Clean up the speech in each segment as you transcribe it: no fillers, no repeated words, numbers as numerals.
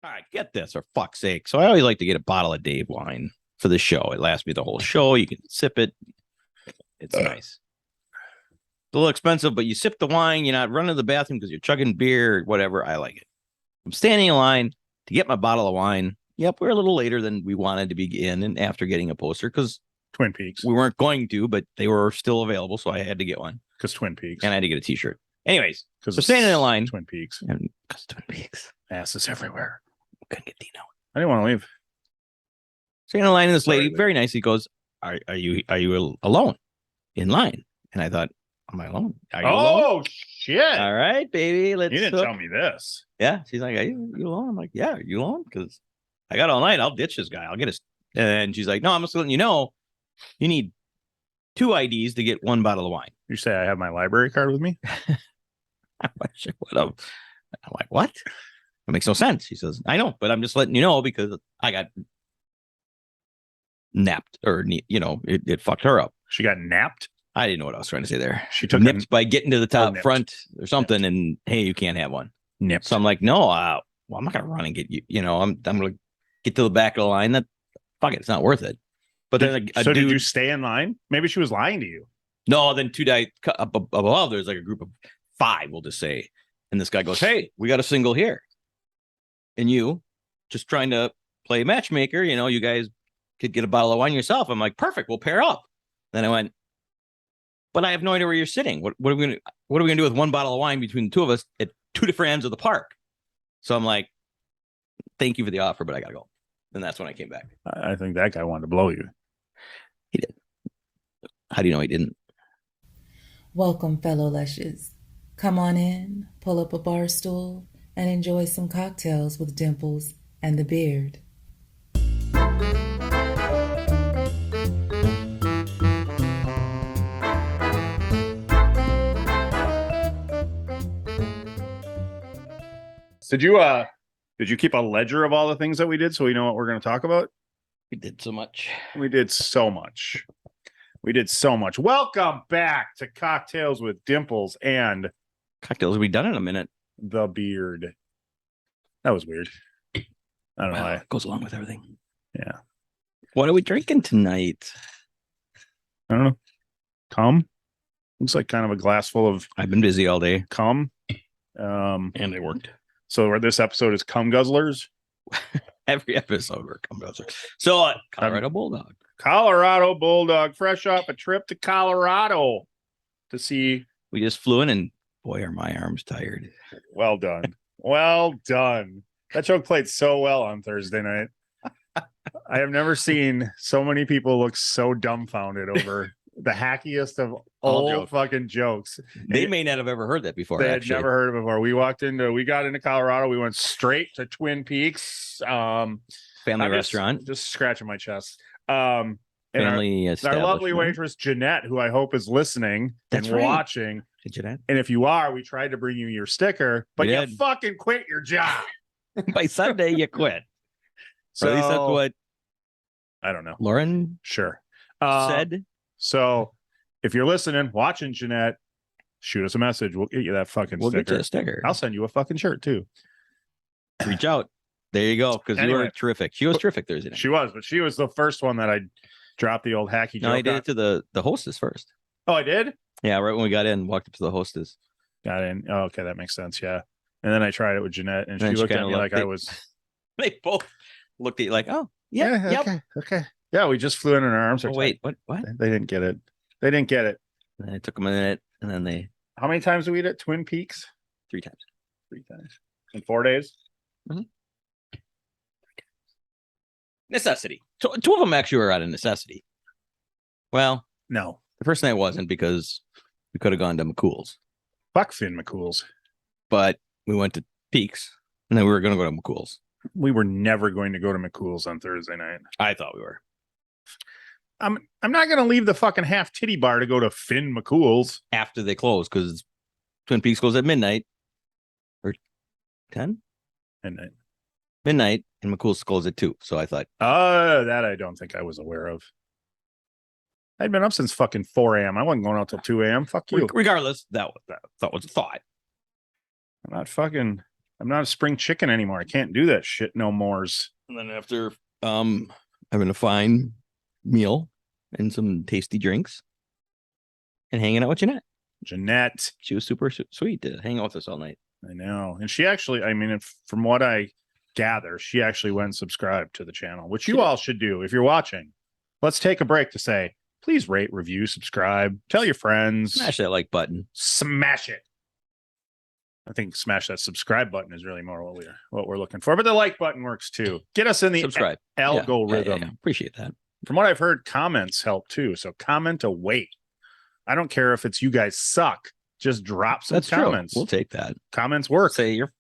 All right, get this, for fuck's sake. So I always like to get a bottle of Dave wine for the show. It lasts me the whole show. You can sip it. It's nice. It's a little expensive, but you sip the wine. You're not running to the bathroom because you're chugging beer or whatever. I like it. I'm standing in line to get my bottle of wine. Yep, we're a little later than we wanted to be in and after getting a poster because Twin Peaks. we weren't going to, but they were still available, so I had to get one. Because Twin Peaks. And I had to get a t-shirt. Anyways, because so standing in line. Twin Peaks. And because Twin Peaks. Asses everywhere. Couldn't get Dino. I didn't want to leave. Standing in line, and this lady very nicely goes, Are you alone in line? And I thought, am I alone? Are you alone? Shit. All right, baby. Let's You didn't tell me this. Yeah. She's like, Are you alone? I'm like, yeah, are you alone? Because I got all night. I'll ditch this guy. I'll get his. And she's like, no, I'm just letting you know you need 2 IDs to get 1 bottle of wine. You say I have my library card with me? I'm like, what? It makes no sense. He says, I know, but I'm just letting you know because I got napped or, it fucked her up. She got napped? I didn't know what I was trying to say there. She took nipped by getting to the top nipped. front or something. And hey, you can't have one. Nipped. So I'm like, no, well, I'm not going to run and get you. I'm going to get to the back of the line. Fuck it. It's not worth it. But then did you stay in line? Maybe she was lying to you. No, then 2 days up above, there's like a group of 5, we'll just say. And this guy goes, hey, we got a single here. And you just trying to play matchmaker, you guys could get a bottle of wine yourself. I'm like, perfect, we'll pair up. Then I went, but I have no idea where you're sitting. What are we gonna do with 1 bottle of wine between the 2 of us at 2 different ends of the park? So I'm like, thank you for the offer, but I gotta go. And that's when I came back. I think that guy wanted to blow you. He did. How do you know he didn't? Welcome, fellow Lushes. Come on in, pull up a bar stool, and enjoy some cocktails with Dimples and the Beard. Did you keep a ledger of all the things that we did so we know what we're going to talk about? We did so much. We did so much. Welcome back to Cocktails with Dimples and Cocktails will be done in a minute. The Beard. That was weird. I don't know why. It goes along with everything. Yeah. What are we drinking tonight? I don't know. Cum. Looks like kind of a glass full of I've been busy all day. cum. And I worked. So this episode is Cum Guzzlers. Every episode we're cum guzzlers. So Colorado Bulldog. Colorado Bulldog, fresh off a trip to Colorado to see. We just flew in and boy, are my arms tired. Well done. Well done. That joke played so well on Thursday night. I have never seen so many people look so dumbfounded over the hackiest of all fucking jokes. They may not have ever heard that before. They had never heard it before. We got into Colorado. We went straight to Twin Peaks. Family restaurant. Just scratching my chest. And Family our lovely waitress, Jeanette, who I hope is listening and watching. Hey, Jeanette. And if you are, we tried to bring you your sticker, but you fucking quit your job. By Sunday, you quit. So at least that's what I don't know. Lauren said. So if you're listening, watching, Jeanette, shoot us a message. We'll get you that fucking sticker. We'll get you a sticker. I'll send you a fucking shirt too. Reach out. There you go. Because you were terrific. She was terrific Thursday night. She was, but she was the first one that I dropped the old hacky joke. No, I did it to the hostess first. Oh, I did? Yeah, right when we got in, walked up to the hostess. Got in. Oh, okay, that makes sense. Yeah. And then I tried it with Jeanette, and she looked at me like I was. They both looked at you like, oh, yeah, okay. Yeah, we just flew in and our arms are tight. Wait, what? They didn't get it. And then it took them a minute, and then they. How many times did we eat at Twin Peaks? 3 times. 3 times. In 4 days? Mm-hmm. Necessity. 2 of them actually were out of necessity. Well, no. The first night wasn't because we could have gone to McCool's. Fuck Finn McCool's. But we went to Peaks, and then we were going to go to McCool's. We were never going to go to McCool's on Thursday night. I thought we were. I'm not going to leave the fucking half titty bar to go to Finn McCool's after they close because Twin Peaks goes at midnight or 10 midnight, and McCool's closed at 2. So I thought, that I don't think I was aware of. I'd been up since fucking 4 a.m. I wasn't going out till 2 a.m. Fuck you. Regardless, that was a thought. I'm I'm not a spring chicken anymore. I can't do that shit no mores. And then after having a fine meal and some tasty drinks and hanging out with Jeanette. she was super sweet to hang out with us all night. I know. And she actually, I mean, from what I gather, she actually went and subscribed to the channel, which you all should do if you're watching. Let's take a break to say, please rate, review, subscribe, tell your friends. Smash that like button. Smash it. I think smash that subscribe button is really more what we're looking for. But the like button works too. Get us in the Subscribe. algorithm. Yeah. Appreciate that. From what I've heard, comments help too. So comment away. I don't care if it's you guys suck. Just drop some That's comments. true. We'll take that. Comments work. Say your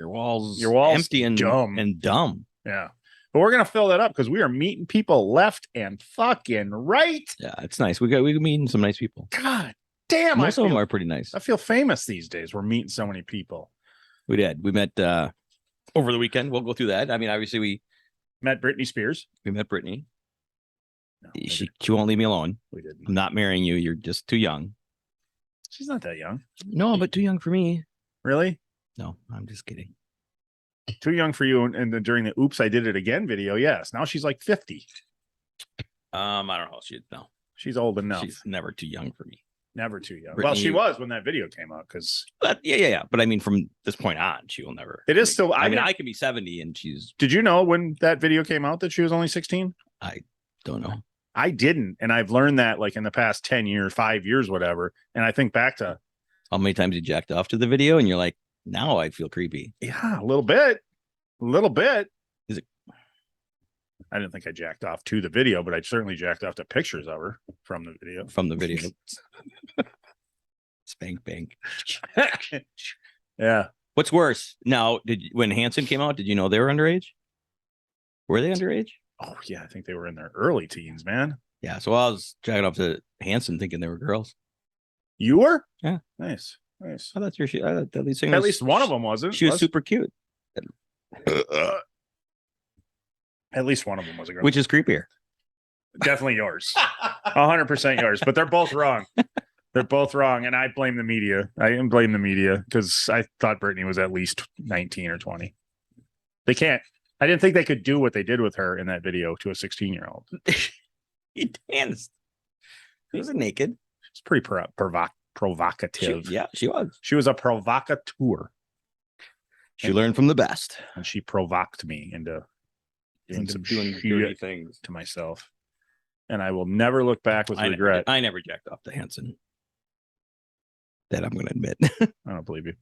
walls empty and dumb. Yeah. But we're gonna fill that up because we are meeting people left and fucking right. Yeah, it's nice. We're meeting some nice people. God damn, Most of them are pretty nice. I feel famous these days. We're meeting so many people. We did. We met over the weekend. We'll go through that. I mean, obviously we Met Britney Spears. met Brittany. No, She won't leave me alone. we didn't. I'm not marrying you. You're just too young. She's not that young. No, but too young for me. Really? No, I'm just kidding. Too young for you. And then during the Oops, I Did It Again video, yes. Now she's like 50. I don't know. She's old enough. She's never too young for me. Never too young. Britney- Well, she was when that video came out because But yeah. But I mean, from this point on, she will never. it is still. I mean, didn't- I can be 70 and she's. Did you know when that video came out that she was only 16? Don't know. I didn't. And I've learned that like in the past 10 years, 5 years, whatever. And I think back to, How many times you jacked off to the video and you're like, now I feel creepy. yeah, a little bit. A little bit. Is it- I didn't think I jacked off to the video, but I certainly jacked off to pictures of her from the video. From the video. Spank bank. Yeah. What's worse? Now, when Hanson came out, did you know they were underage? Were they underage? Oh, yeah. I think they were in their early teens, man. Yeah. So I was jacking off to Hanson thinking they were girls. You were? Yeah. Nice. Nice. I thought at least At least one of them wasn't. She was super cute, At least one of them was a girl. which is creepier. Definitely yours. 100% yours. But they're both wrong. They're both wrong. And I blame the media. I blame the media because I thought Brittany was at least 19 or 20. They can't. I didn't think they could do what they did with her in that video to a 16-year-old. He danced. He wasn't naked. It's pretty provocative. She was. She was a provocateur. She learned from the best. And she provoked me into doing some doing shit dirty things. to myself. And I will never look back with I regret. never jacked off to Hanson. That I'm going to admit. I don't believe you.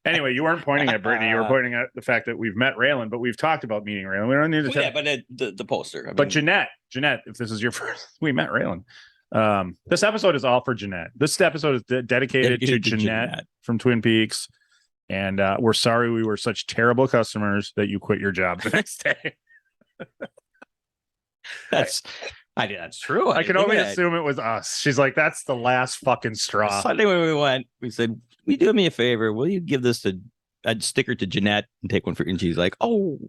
Anyway, you weren't pointing at Brittany. You were pointing at the fact that we've met Raylan, but we've talked about meeting Raylan. We don't need to. Well, yeah, but the poster. But Jeanette, if this is your first, we met Raylan. This episode is all for Jeanette. This episode is dedicated to Jeanette from Twin Peaks. And we're sorry we were such terrible customers that you quit your job the next day. That's true. I can only assume it was us. She's like, that's the last fucking straw. Sunday when we went, we said, "Will you do me a favor? Will you give this to a sticker to Jeanette and take one for?" And she's like, "Oh,"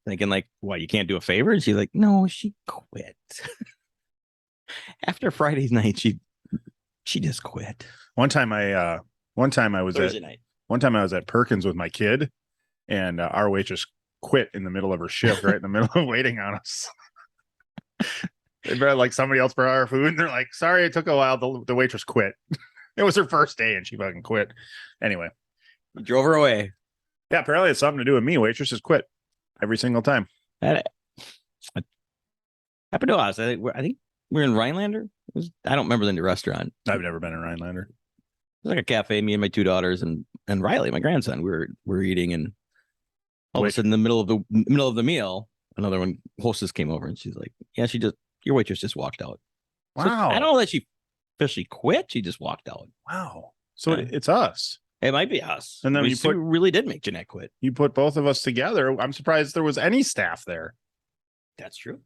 thinking like, "What? You can't do a favor?" And she's like, "No, she quit." After Friday's night, she just quit. One time I was Thursday night. One time I was at Perkins with my kid, and our waitress quit in the middle of her shift, right in the middle of waiting on us. They brought like somebody else brought our food, and they're like, "Sorry, it took a while." The waitress quit. It was her first day, and she fucking quit. Anyway, You drove her away. yeah, apparently it's something to do with me. Waitresses quit every single time. That happened to us. I think we were in Rhinelander. I don't remember the restaurant. I've never been in Rhinelander. It was like a cafe. Me and my two daughters and Riley, my grandson. We were eating, and all of a sudden, in the middle of the meal, another one hostess came over, and she's like, "Yeah, your waitress just walked out." So Wow. I don't know that she officially quit. She just walked out. Wow. So Yeah. it's us. It might be us. And then we you really did make Jeanette quit. You put both of us together. I'm surprised there was any staff there. That's true.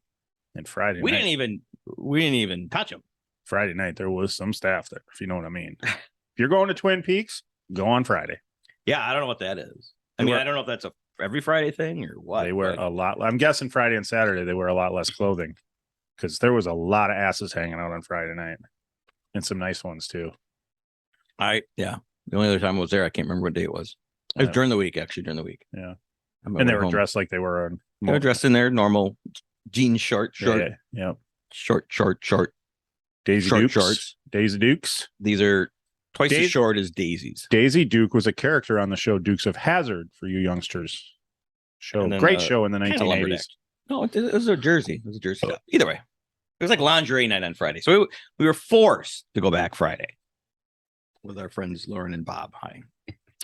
And Friday We night, didn't even touch them. Friday night, there was some staff there, if you know what I mean. If you're going to Twin Peaks, go on Friday. Yeah, I don't know what that is. They I were- don't know if that's a every Friday thing or what. They wear but a lot. I'm guessing Friday and Saturday they wear a lot less clothing because there was a lot of asses hanging out on Friday night, and some nice ones too. The only other time I was there, I can't remember what day it was. It was during the week, actually, during the week. Yeah. On my And they way were home. dressed like they were on. They were dressed in their normal jeans, short, Yeah. short. Daisy Short Dukes. shorts. Daisy Dukes. These are twice as Daisy- short as daisies. Daisy Duke was a character on the show Dukes of Hazzard for you youngsters. And then, Great show in the kinda 1980s. No, it was a jersey. It was a jersey. Top. Either way, it was like lingerie night on Friday. So we were forced to go back Friday with our friends Lauren and Bob. Hi.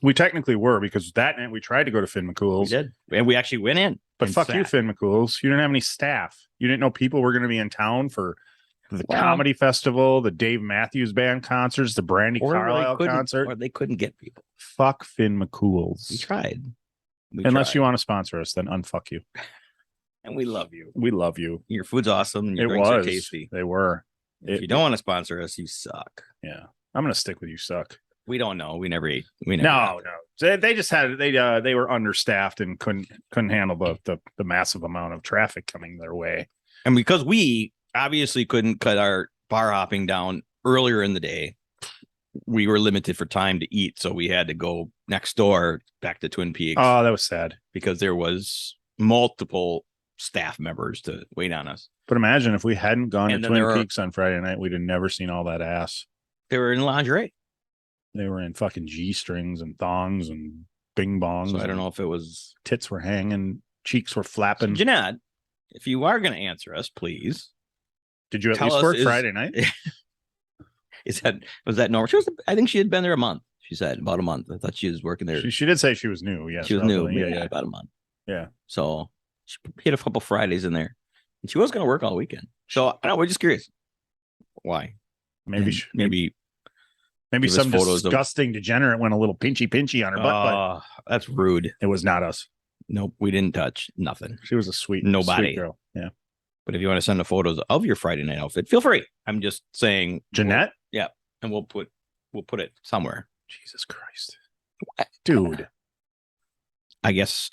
We technically were, because that night we tried to go to Finn We McCool's. did. And we actually went in. But and fuck you, sat. Finn McCool's. You didn't have any staff. You didn't know people were going to be in town for the Well- comedy festival, the Dave Matthews Band concerts, the Brandy Or they Carlisle couldn't- concert. Or they couldn't get people. Fuck Finn McCool's. We tried. Unless you want to sponsor us, then unfuck you. And we love you. We love you. Your food's awesome. And your It drinks are was. tasty. They were. If you don't want to sponsor us, you suck. Yeah. I'm going to stick with you, suck. We don't know. We never ate. We never No. They just had they were understaffed and couldn't handle the massive amount of traffic coming their way. And because we obviously couldn't cut our bar hopping down earlier in the day, we were limited for time to eat. So we had to go next door back to Twin Peaks Oh, that was sad. because there was multiple staff members to wait on us. But imagine if we hadn't gone And to then Twin there are- Peaks on Friday night, we'd have never seen all that ass. They were in lingerie. They were in fucking G strings and thongs and bing bongs. So I don't and know if it was Tits were hanging, cheeks were flapping. Jeanette. If you are going to answer us, please. Did you at tell least us work is- Friday night? Was that normal? I think she had been there a month. She said about a month. I thought she was working there. She did say she was new. Yes, She was new. roughly. Yeah, about a month. Yeah. So she hit a couple Fridays in there, and she was going to work all weekend. So I know we're just curious why. Maybe And she, maybe maybe give us some photos of- disgusting degenerate went a little pinchy on her butt, but that's rude. it was not us. Nope, we didn't touch nothing. She was a sweet Nobody. sweet girl. Yeah, But if you want to send the photos of your Friday night outfit, feel free. I'm just saying, Jeanette. and we'll put it somewhere. Jesus Christ, dude. I guess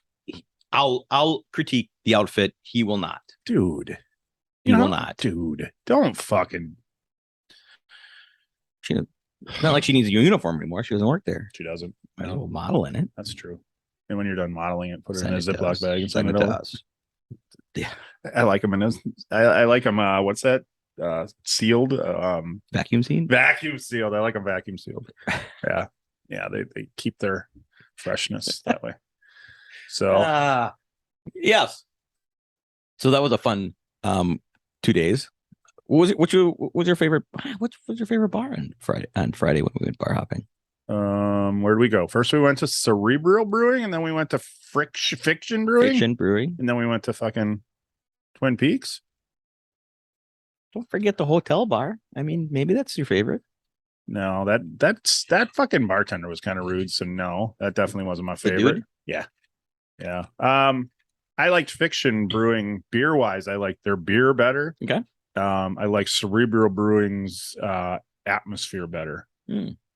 I'll critique the outfit. He will not. Dude. He will not. Dude, don't fucking. It's not like she needs a uniform anymore. She doesn't work there. She doesn't. Might as well model in it. That's true. And when you're done modeling it, put it Send in a it to Ziploc us. bag and Send send it it to over. us. I like them in this. I like them. What's that? Sealed. Vacuum scene. Vacuum sealed. I like them vacuum sealed. Yeah. Yeah. They keep their freshness that way. So Yes. So that was a fun 2 days. What was your favorite? What was your favorite bar on Friday when we went bar hopping? where'd we go? First we went to Cerebral Brewing, and then we went to Fiction Brewing, Fiction Brewery. and then we went to fucking Twin Peaks. Don't forget the hotel bar. I mean, maybe that's your favorite. No, that fucking bartender was kind of rude. So no, that definitely wasn't my The favorite. dude? Yeah. I liked Fiction Brewing beer wise. I liked their beer better. Okay. I like Cerebral Brewing's atmosphere better.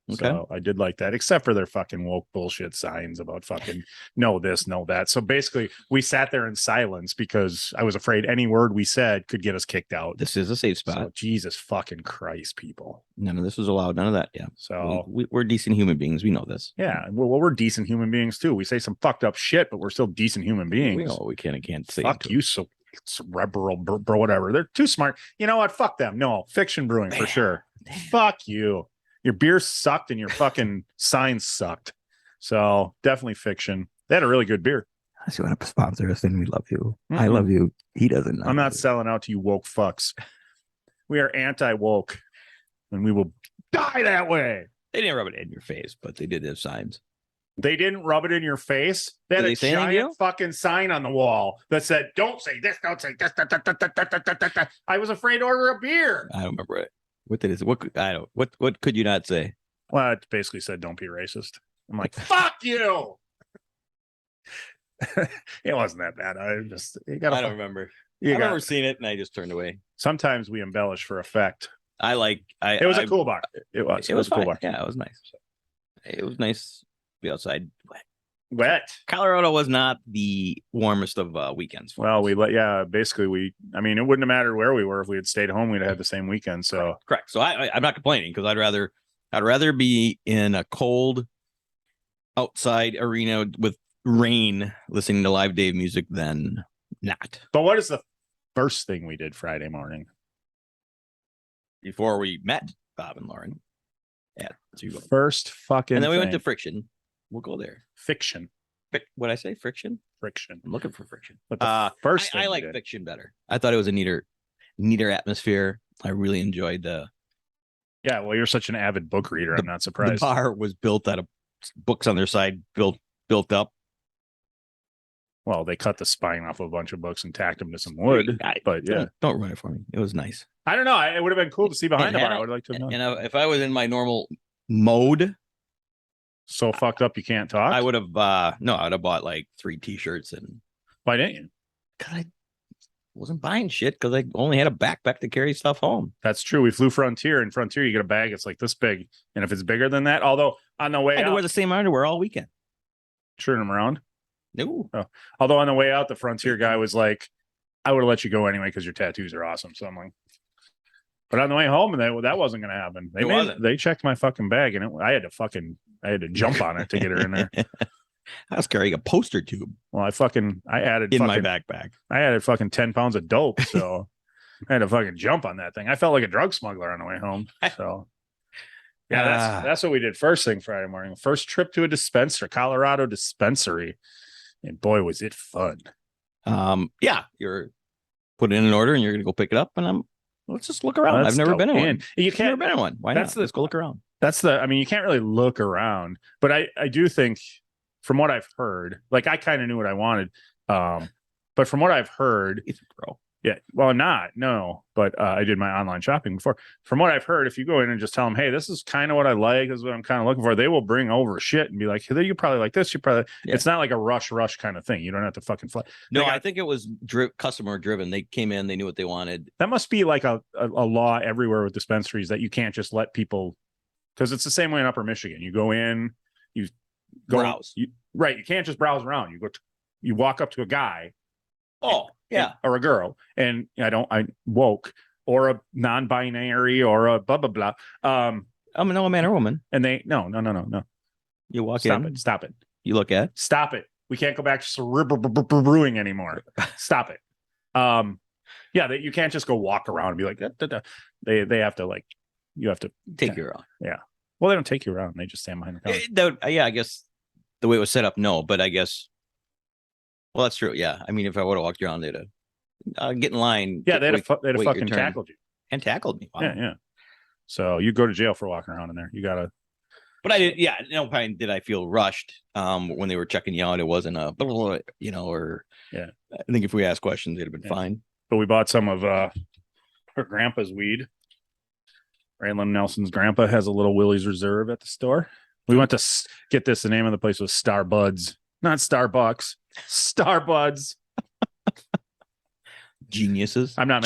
Okay. So I did like that, except for their fucking woke bullshit signs about fucking no this, no that. So basically, we sat there in silence because I was afraid any word we said could get us kicked out. This is a safe spot. So Jesus fucking Christ, people. None of this was allowed. None of that. Yeah. So We're decent human beings. We know this. yeah, well, we're decent human beings too. We say some fucked up shit, but we're still decent human beings. We know what we can and can't say. Fuck you, so cerebral bro, whatever. They're too smart. You know what? Fuck them. No, Fiction Brewing for Damn. sure. Fuck you. Your beer sucked and your fucking signs sucked. So definitely Fiction. They had a really good beer. Unless you want to sponsor us, then we love you. I Mm-mm. love you. He doesn't. I'm not selling out to you woke fucks. We are anti-woke, and we will die that way. They didn't rub it in your face, but they did have signs. They didn't rub it in your face. They had Did a they say anything to giant you? fucking sign on the wall that said, "Don't say this, don't say this." I was afraid to order a beer. I don't remember it. What did it? I don't. What could you not say? Well, it basically said, "Don't be racist." I'm like, "Fuck you." It wasn't that bad. I just you gotta. I don't remember. You I got, remember seeing it and I just turned away. sometimes we embellish for effect. It was a cool bar. It was. It was a cool fine. bar. Yeah, it was nice. It was nice to be outside. Wet. Colorado was not the warmest of weekends. For Well, us. basically I mean, it wouldn't have mattered where we were if we had stayed home. We'd have had the same weekend. So correct. So I'm not complaining because I'd rather be in a cold outside arena with rain, listening to live Dave music than not. But what is the first thing we did Friday morning? Before we met Bob and Lauren. Yeah. First fucking And then we went thing. to Friction. We'll go there. Fiction. What I say? Friction? Friction. I'm looking for Friction. But the first thing I we like did- Fiction better. I thought it was a neater atmosphere. I really enjoyed Yeah, well, you're such an avid book reader. I'm not the surprised. bar was built out of books on their side, built up. Well, they cut the spine off a bunch of books and tacked them to some wood. But yeah, Don't ruin it for me. It was nice. I don't know. It would have been cool to see behind the And bar. I had- would like to have known. And if I was in my normal mode, So fucked up you can't talk. I would have I would have bought like 3 t-shirts and Why didn't you? because I wasn't buying shit because I only had a backpack to carry stuff home. That's true. We flew Frontier, and Frontier, you get a bag. It's like this big, and if it's bigger than that, although on the way I had to out, wear the same underwear all weekend. turn them around. No. Although on the way out, the Frontier guy was like, "I would have let you go anyway because your tattoos are awesome." So I'm like, but on the way home, and that wasn't going to happen. It wasn't. They checked my fucking bag, and I had to jump on it to get her in there. I was carrying a poster tube Well, I added in fucking, my backpack. I added fucking 10 pounds of dope, so I had to fucking jump on that thing. I felt like a drug smuggler on the way home. So yeah, that's what we did first thing Friday morning. First trip to a dispensary, Colorado dispensary. And boy, was it fun. Yeah, you're putting in an order and you're gonna go pick it up, and let's just look around. Let's I've never go been in one. in. You I've never can't been in one. Why that's not? Let's go look around. you can't really look around, but I do think from what I've heard, like I kind of knew what I wanted. But from what I've heard, Bro. yeah, well, but I did my online shopping before. From what I've heard, if you go in and just tell them, hey, this is kind of what I like, this is what I'm kind of looking for, they will bring over shit and be like, hey, you probably like this. It's not like a rush kind of thing. You don't have to fucking fly. No, They got- I think it was customer driven. They came in, they knew what they wanted. That must be like a law everywhere with dispensaries that you can't just let people, because it's the same way in Upper Michigan. You go in, you go Browse. You can't just browse around. You walk up to a guy. Oh, yeah. Or a girl, and I woke or a non-binary or a blah blah blah. I'm no man or woman. And they no. You walk Stop in, it. Stop it. you look at. Stop it. We can't go back to brewing anymore. Stop it. Yeah, you can't just go walk around and be like, They have to you have to Take you around. Well, they don't take you around. They just stand behind the counter. Yeah, I guess the way it was set up, no, but I guess. Well, that's true. Yeah, I mean, if I would have walked around, they'd have get in line. Yeah, they'd have wait your fucking turn. tackled you. And tackled me. Wow. Yeah. So you go to jail for walking around in there. You gotta. But I did. Yeah, no point did I feel rushed when they were checking you out. It wasn't a blah, blah, blah, or Yeah. I think if we asked questions, it'd have been fine. But we bought some of her grandpa's weed. Raylan Nelson's grandpa has a little Willie's Reserve at the store. We went to get this. The name of the place was Starbuds, not Starbucks. Starbuds. Geniuses. I'm not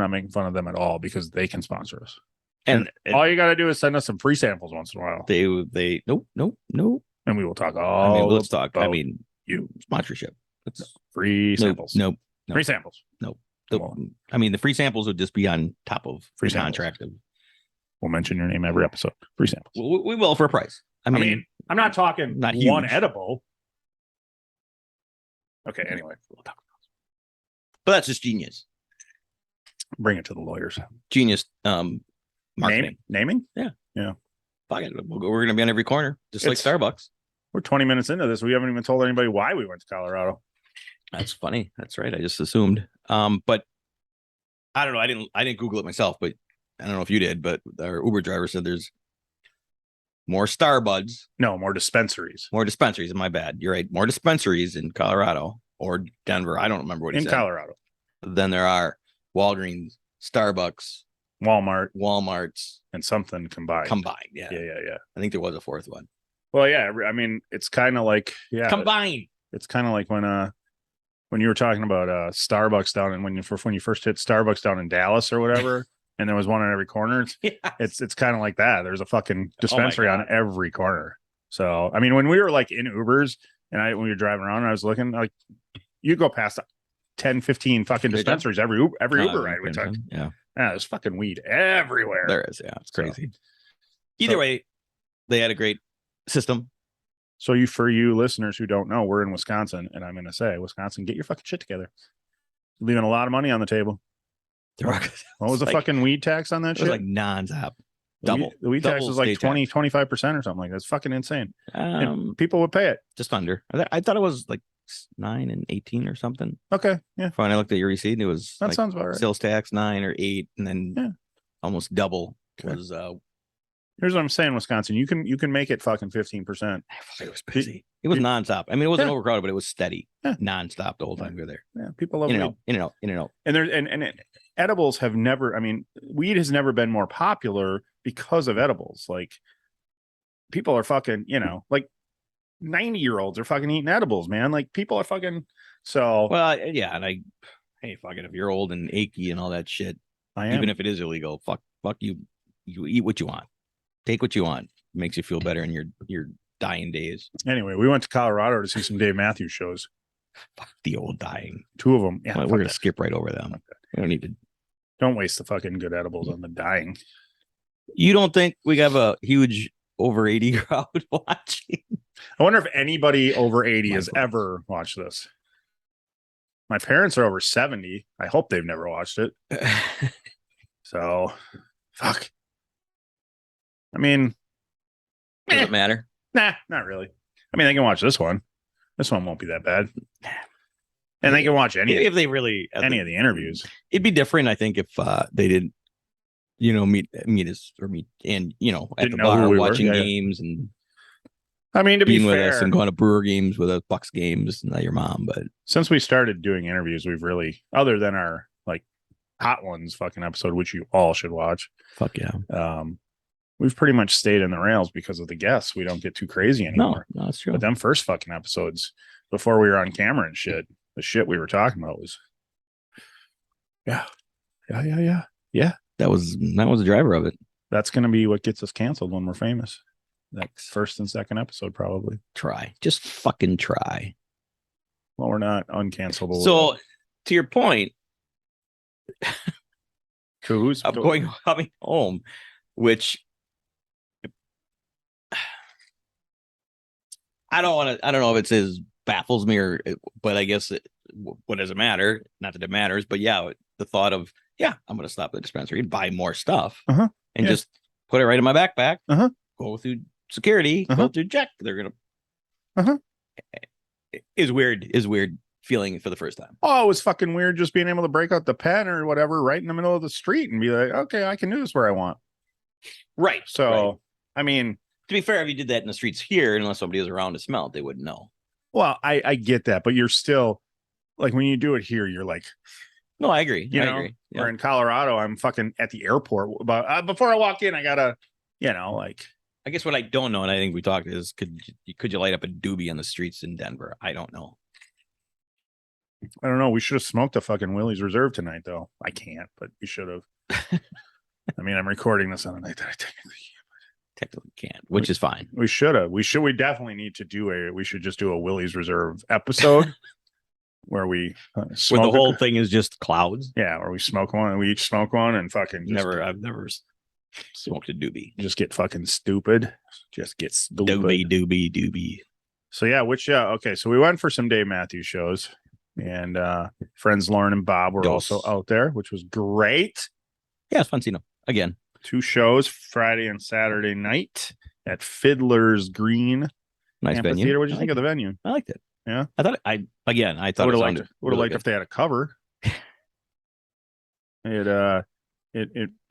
making fun of them at all because they can sponsor us. And All you got to do is send us some free samples once in a while, they nope. and we will talk I all. mean, let's talk. I about mean, you sponsorship. It's free samples. Nope. Free samples. Come on. I mean, the free samples would just be on top of Free the samples. contract. We'll mention your name every episode. Free samples. We will for a price. I I mean, mean, I'm not talking not one huge. edible. Okay. Anyway, we'll talk. but that's just genius. Bring it to the lawyers. Genius. Marketing. Naming. Fuck it. We're gonna be on every corner, just like It's- Starbucks. We're 20 minutes into this. We haven't even told anybody why we went to Colorado. That's funny. That's right. I just assumed. But I don't know. I didn't Google it myself, but I don't know if you did. But our Uber driver said there's more Starbuds, No, more dispensaries more dispensaries. My bad. You're right. More dispensaries in Colorado or Denver. I don't remember what he in said. Colorado. Than there are Walgreens, Starbucks, Walmart Walmarts and something combined. combined. Yeah. Yeah. I think there was a fourth one. Well, yeah. I mean, it's kind of like Combined. It's kind of like when you were talking about Starbucks down and when you first hit Starbucks down in Dallas or whatever, and there was one on every corner. It's kind of like that. There's a fucking dispensary on God. every corner. So I mean, when we were like in Ubers and when we were driving around, and I was looking like you go past 10, 15 fucking Every time? dispensaries every Uber ride we took. Yeah. Yeah, there's fucking weed everywhere. There is. Yeah. It's So- crazy. Either way, they had a great system. So for you listeners who don't know, we're in Wisconsin, and I'm going to say, Wisconsin, get your fucking shit together. You're leaving a lot of money on the table. What was the fucking weed tax on that It shit? was like nonstop. Double. The weed tax Double was like state 20, tax. 25% or something like that. It's fucking insane. And people would pay it. Just under. I thought it was like 9 and 18 or something. Okay. Yeah. When I looked at your receipt, it was That like sounds about right. sales tax 9 or 8, and then almost double Okay. was Here's what I'm saying, Wisconsin. You can make it fucking 15%. it was busy. It was nonstop. I mean, it wasn't overcrowded, but it was steady, Yeah. nonstop the whole time we were there. Yeah. People love In weed. and out, in and out, in and out. And there's edibles have never, I mean, weed has never been more popular because of edibles. Like people are fucking, like 90-year-olds are fucking eating edibles, man. Like people are fucking so Well, yeah, and hey, fuck it. If you're old and achy and all that shit, I am. even if it is illegal, fuck you. You eat what you want, take what you want. It makes you feel better in your dying days. Anyway, we went to Colorado to see some Dave Matthews shows. Fuck the old dying. 2 of them. Yeah, Well, fuck we're gonna that. skip right over them. We don't need to. Don't waste the fucking good edibles on the dying. You don't think we have a huge over 80 crowd watching? I wonder if anybody over 80 My has God. ever watched this. My parents are over 70. I hope they've never watched it. So, fuck. I mean, Does it matter? nah, not really. I mean, they can watch this one. This one won't be that bad. And they can watch any If they really of the interviews. it'd be different, I think, if they didn't, meet us or meet and at Didn't the know who bar we were. watching Yeah, yeah. games and I mean, to be being with us fair, and going to Brewer games with us, Bucks games, not your mom, but since we started doing interviews, we've really, other than our like Hot Ones fucking episode, which you all should watch, fuck yeah. we've pretty much stayed in the rails because of the guests. We don't get too crazy anymore. No, that's true. But them first fucking episodes before we were on camera and shit, the shit we were talking about was, yeah. That was the driver of it. That's going to be what gets us canceled when we're famous. That first and second episode, probably. Try, just fucking try. Well, we're not uncancelable. So, to your point, who's of coming home, which I don't know if it says baffles me but I guess what does it matter? Not that it matters, but yeah, the thought of, I'm going to stop at the dispensary and buy more stuff Uh-huh. and Yeah. just put it right in my backpack, Uh-huh. go through security, Uh-huh. go through check. They're going to, Uh-huh. is weird feeling for the first time. Oh, it was fucking weird just being able to break out the pen or whatever right in the middle of the street and be like, okay, I can do this where I want. Right. So, right. I mean, To be fair, if you did that in the streets here, unless somebody was around to smell it, they wouldn't know. well, I get that, but you're still like when you do it here, you're like, No, I agree. you I know, agree. or in Colorado, I'm fucking at the airport. But before I walk in, I gotta, like, I guess what I don't know, and I think we talked, is could you light up a doobie on the streets in Denver? I don't know. I don't know. We should have smoked a fucking Willie's Reserve tonight, though. I can't, but we should have. I mean, I'm recording this on a night that I Technically can't, which is fine. we should have. We definitely need to do we should just do a Willie's Reserve episode where we Where smoke the whole thing is just clouds. where we smoke one and we each smoke one and fucking just, I've never smoked a doobie. just get fucking stupid. Just get stupid. Doobie. So yeah, okay. So we went for some Dave Matthews shows, and friends Lauren and Bob were Dos. also out there, which was great. Yeah, it's fun seeing them again. 2 shows, Friday and Saturday night at Fiddler's Green Nice venue. Amphitheater. What did you I think of the venue? I liked it. Yeah? I thought I Would thought have it liked sounded really liked good. if they had a cover. It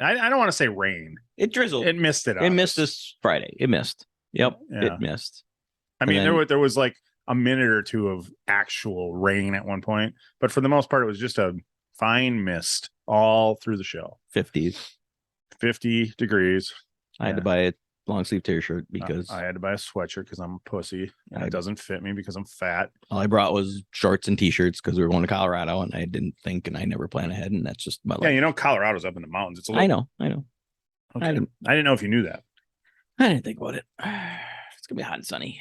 I don't want to say rain. It drizzled. It missed it. It missed this Friday. It missed. Yep, Yeah. it missed. I mean, And then- there was like a minute or two of actual rain at one point, but for the most part, it was just a fine mist all through the show. 50s. 50 degrees. I had to Yeah. buy a long sleeve t-shirt because I had to buy a sweatshirt because I'm a pussy and I- it doesn't fit me because I'm fat. all I brought was shorts and t-shirts because we were going to Colorado and I didn't think and I never plan ahead, and that's just my Yeah, life. Colorado's up in the mountains. It's a I little, know. Okay. I I didn't- didn't know if you knew that. I didn't think about it. It's gonna be hot and sunny,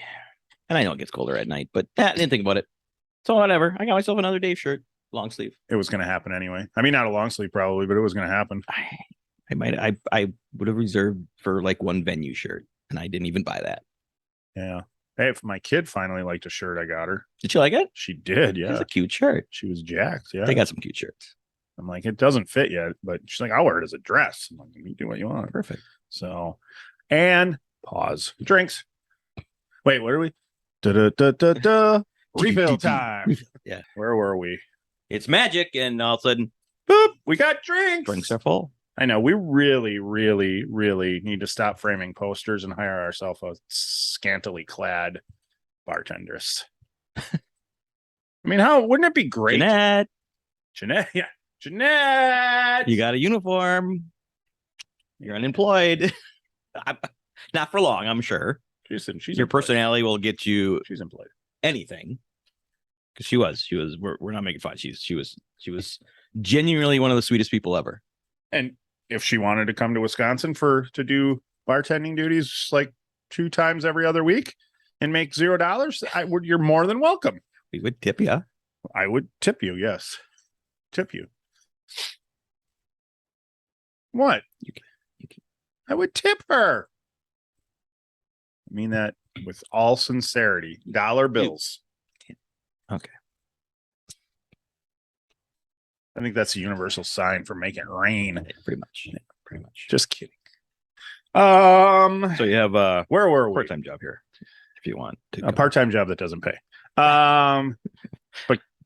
and I know it gets colder at night, but I didn't think about it. So whatever. I got myself another Dave shirt, long sleeve. It was going to happen anyway. I mean, not a long sleeve probably, but it was going to happen. I would have reserved for like one venue shirt, and I didn't even buy that. Yeah. Hey, if my kid finally liked a shirt I got her. Did you like it? She did, It's yeah. a cute shirt. She was jacked, yeah. They got some cute shirts. I'm like, it doesn't fit yet, but she's like, I'll wear it as a dress. I'm like, you do what you want. Perfect. So, and pause. Drinks. Wait, what are we? Da-da-da-da-da. Refill time. Yeah. Where were we? It's magic, and all of a sudden, Boop. We got drinks. drinks are full. I know. We really, really, really need to stop framing posters and hire ourselves a scantily clad bartendress. I mean, how wouldn't it be great? Jeanette, Yeah. Jeanette. you got a uniform. You're unemployed. Not for long, I'm sure. She's Your employed. personality will get you She's employed. anything. Because she was. We're not making fun. She was genuinely one of the sweetest people ever. And if she wanted to come to Wisconsin to do bartending duties like 2 times every other week and make $0, you're more than welcome. We would tip you. I would tip you, yes. Tip you. What? You can. I would tip her. I mean that with all sincerity. Dollar bills. Okay. I think that's a universal sign for making it rain. Pretty much. Just kidding. So you have a Where were we? part-time job here, if you want to. A part-time job that doesn't pay.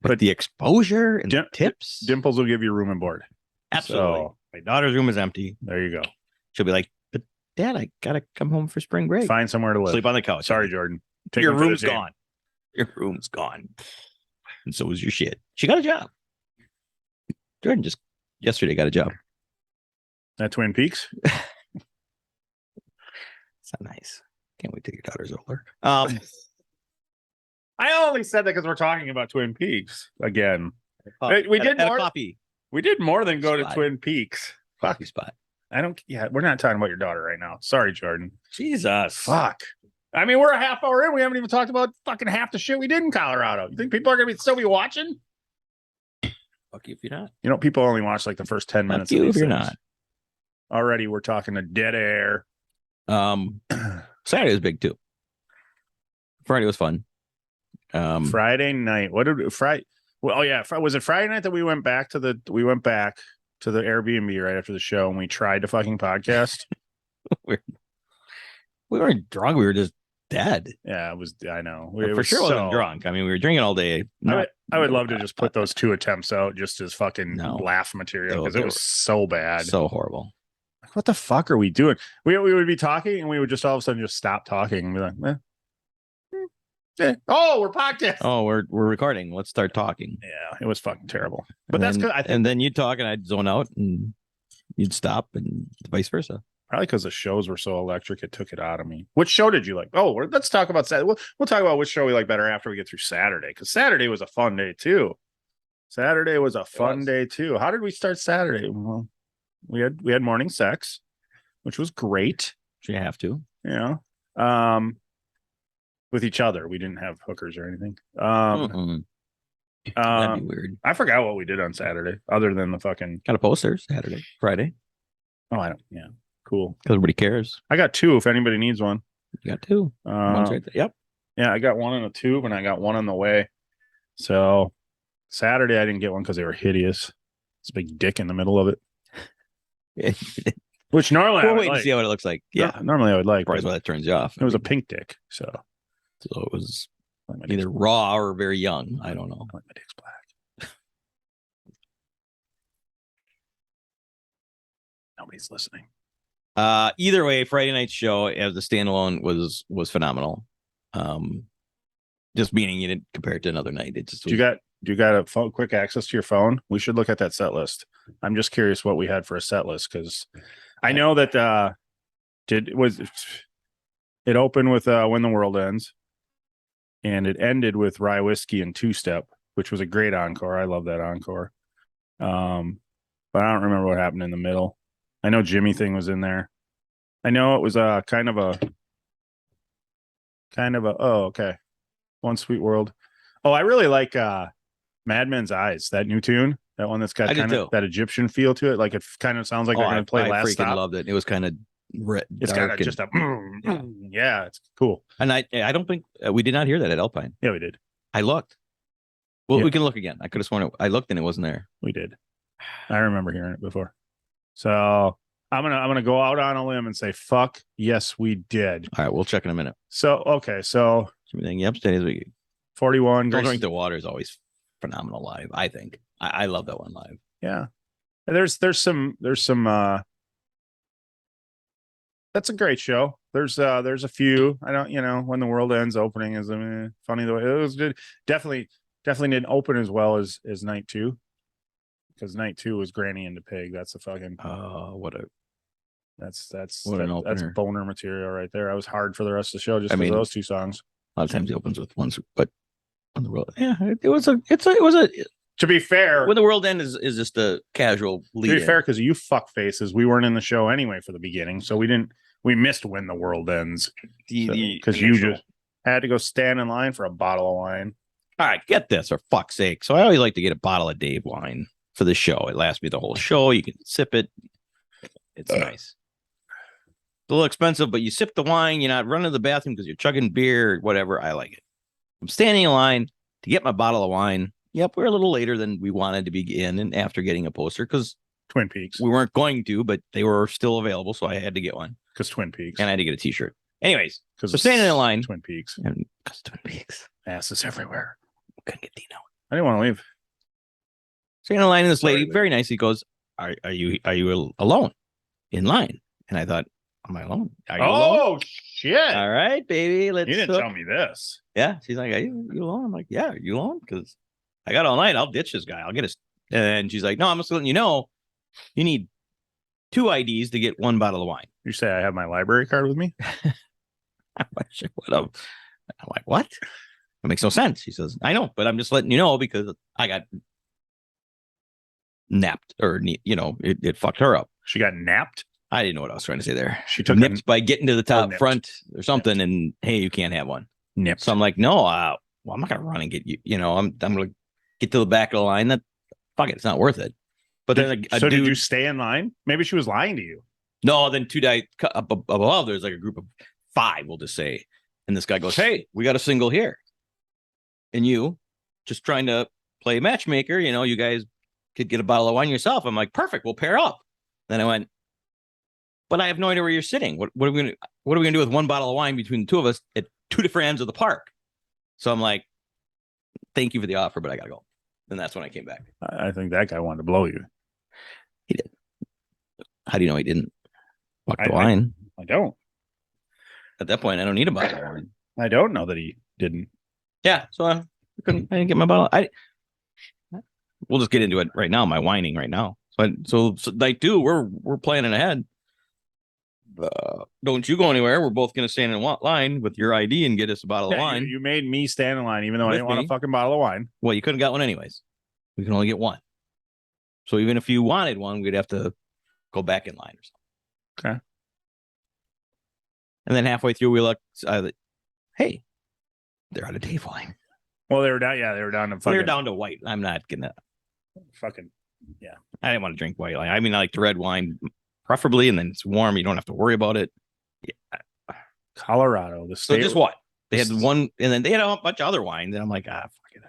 But the exposure and Dim- the tips. Dimples will give you room and board. Absolutely. So, My daughter's room is empty. there you go. She'll be like, "But Dad, I gotta come home for spring break. Find somewhere to live. Sleep on the couch." Sorry, Jordan. Take Your him to the room's gym. gone. Your room's gone. And so is your shit. She got a job. Jordan just yesterday got a job. At Twin Peaks. It's not nice. Can't wait till your daughter's older. I only said that because we're talking about Twin Peaks again. We did at more- a coffee We did more than go to Spot. Twin Peaks. Fuck. coffee spot. I don't. Yeah, we're not talking about your daughter right now. Sorry, Jordan. Jesus. Fuck. I mean, we're a half hour in. We haven't even talked about fucking half the shit we did in Colorado. You think people are gonna still be watching? Fuck you if you're not. You know, people only watch like the first 10 Fuck minutes. you of if these you're things. not. Already, we're talking to dead air. Saturday was big too. Friday was fun. Friday night. What did Friday? Well, oh yeah, was it Friday night that we went back to the Airbnb right after the show and we tried to fucking podcast? we weren't drunk. We were just dead. Yeah, it was. I know. For sure, wasn't drunk. I mean, we were drinking all day. I would love to just put those 2 attempts out just as fucking No. laugh material because They it was were so bad. so horrible. Like, what the fuck are we doing? We would be talking and we would just all of a sudden just stop talking and be like, oh, we're podcasting. Oh, we're recording. Let's start talking. Yeah, it was fucking terrible. But And that's then, good. I think and then you'd talk and I'd zone out and you'd stop and vice versa. probably because the shows were so electric, it took it out of me. Which show did you like? Oh, let's talk about Saturday. We'll talk about which show we like better after we get through Saturday because Saturday was a fun day too. Saturday was a fun day too. How did we start Saturday? Well, we had morning sex, which was great. So you have to. You know, with each other. We didn't have hookers or anything. Mm-mm. That'd be weird. I forgot what we did on Saturday, other than the fucking. Got a poster Saturday, Friday, Oh, I don't. Yeah, cool. because everybody cares. I got 2 if anybody needs one. You got 2. One's right there. Yep. Yeah, I got one in a tube and I got one on the way. So Saturday I didn't get one because they were hideous. It's a big dick in the middle of it, which normally I We'll would wait like. and see how it looks like. Yeah. Normally I would like. Probably but why that turns you off. It was a pink dick, so it was my dick's- either raw or very young. I don't know. my dick's black. Nobody's listening. Either way, Friday night show as the standalone was phenomenal. Just meaning you didn't compare it to another night. It just Do you got a phone, quick access to your phone? We should look at that set list. I'm just curious what we had for a set list because I know that it opened with When the World Ends, and it ended with Rye Whiskey and Two Step, which was a great encore. I love that encore. But I don't remember what happened in the middle. I know Jimmy Thing was in there. I know it was kind of a oh, okay. One Sweet World. Oh, I really like Madman's Eyes, that new tune, that one that's got I did kind of too. that Egyptian feel to it. Like it kind of sounds like they're going to play I Last freaking Stop. loved it. It was kind of red, It's got dark, just a yeah, it's cool. and I don't think we did not hear that at Alpine. Yeah, we did. I looked. Well, Yeah. we can look again. I could have sworn I looked and it wasn't there. We did. I remember hearing it before. So I'm gonna go out on a limb and say fuck yes, we did. All right, we'll check in a minute. So okay, so Everything. Yep, steady as we 41. Don't Grace- Drink the Water is always phenomenal live. I think I love that one live. Yeah. And there's some that's a great show. There's a few. I don't When the World Ends opening is funny the way it was good. Definitely didn't open as well as night 2. Because night 2 was Granny and the Pig. That's a fucking What a that's What an that's opener. boner material right there. I was hard for the rest of the show just I because mean, of those 2 songs. a lot of times he opens with ones, but on the world, yeah, it was a To be fair, when the world end is just a casual lead. to be fair, because you fuck faces, we weren't in the show anyway for the beginning, so we missed When the World Ends because you just had to go stand in line for a bottle of wine. All right, get this for fuck's sake. So I always like to get a bottle of Dave wine for the show. It lasts me the whole show. You can sip it. It's nice. It's a little expensive, but you sip the wine. You're not running to the bathroom because you're chugging beer or whatever. I like it. I'm standing in line to get my bottle of wine. Yep, we're a little later than we wanted to be in and after getting a poster because Twin Peaks, we weren't going to, but they were still available. So I had to get one. because Twin Peaks, And I had to get a t-shirt. Anyways, because so standing in line. Twin Peaks, And because Twin Peaks. asses everywhere. Couldn't get Dino. I didn't want to leave. Standing in line, and this lady Sorry, very nicely goes, "Are you alone in line?" And I thought, "Am I alone? Are you alone?" Oh shit! All right, baby. Let's. You didn't tell me this. Yeah, she's like, "Are you alone?" I'm like, "Yeah, are you alone?" Because I got all night. I'll ditch this guy. I'll get his. And she's like, "No, I'm just letting you know. You need 2 IDs to get 1 bottle of wine." You say I have my library card with me? I'm like, "What? That makes no sense." She says, "I know, but I'm just letting you know because I got napped, or it fucked her up." She got napped. I didn't know what I was trying to say there. She took Nipped by getting to the top nipped. front or something, and hey, you can't have one. nipped. So I'm like, no, well, I'm not gonna run and get you. I'm gonna get to the back of the line. That fuck it, it's not worth it. But then a So dude, did you stay in line? Maybe she was lying to you. no, then 2 guys up above. There's like a group of 5, we'll just say, and this guy goes, "Hey, we got a single here," and you just trying to play matchmaker. You guys could get a bottle of wine yourself. I'm like, perfect, we'll pair up. Then I went, but I have no idea where you're sitting. What are we gonna do with 1 bottle of wine between the 2 of us at 2 different ends of the park? So I'm like, thank you for the offer, but I gotta go. And that's when I came back. I think that guy wanted to blow you. How do you know he didn't? Fuck the I- wine. I don't. At that point, I don't need a bottle of wine. I don't know that he didn't. Yeah, so I didn't get my bottle. We'll just get into it right now. My whining right now. So night 2, we're planning ahead. Don't you go anywhere. We're both gonna stand in line with your ID and get us a bottle of Yeah, wine. you made me stand in line, even though I With didn't want me. a fucking bottle of wine. Well, you couldn't got one anyways. We can only get 1. So even if you wanted one, we'd have to go back in line or something. Okay. And then halfway through, we looked. Hey, they're out of Dave wine. Well, they were down. Yeah, they were down to fucking. They're down to white. I'm not gonna. Fucking. I didn't want to drink white. I mean, I like the red wine, preferably, and then it's warm. You don't have to worry about it. Colorado, the So state. just what? They had 1, and then they had a bunch of other wines. And I'm like, fuck it.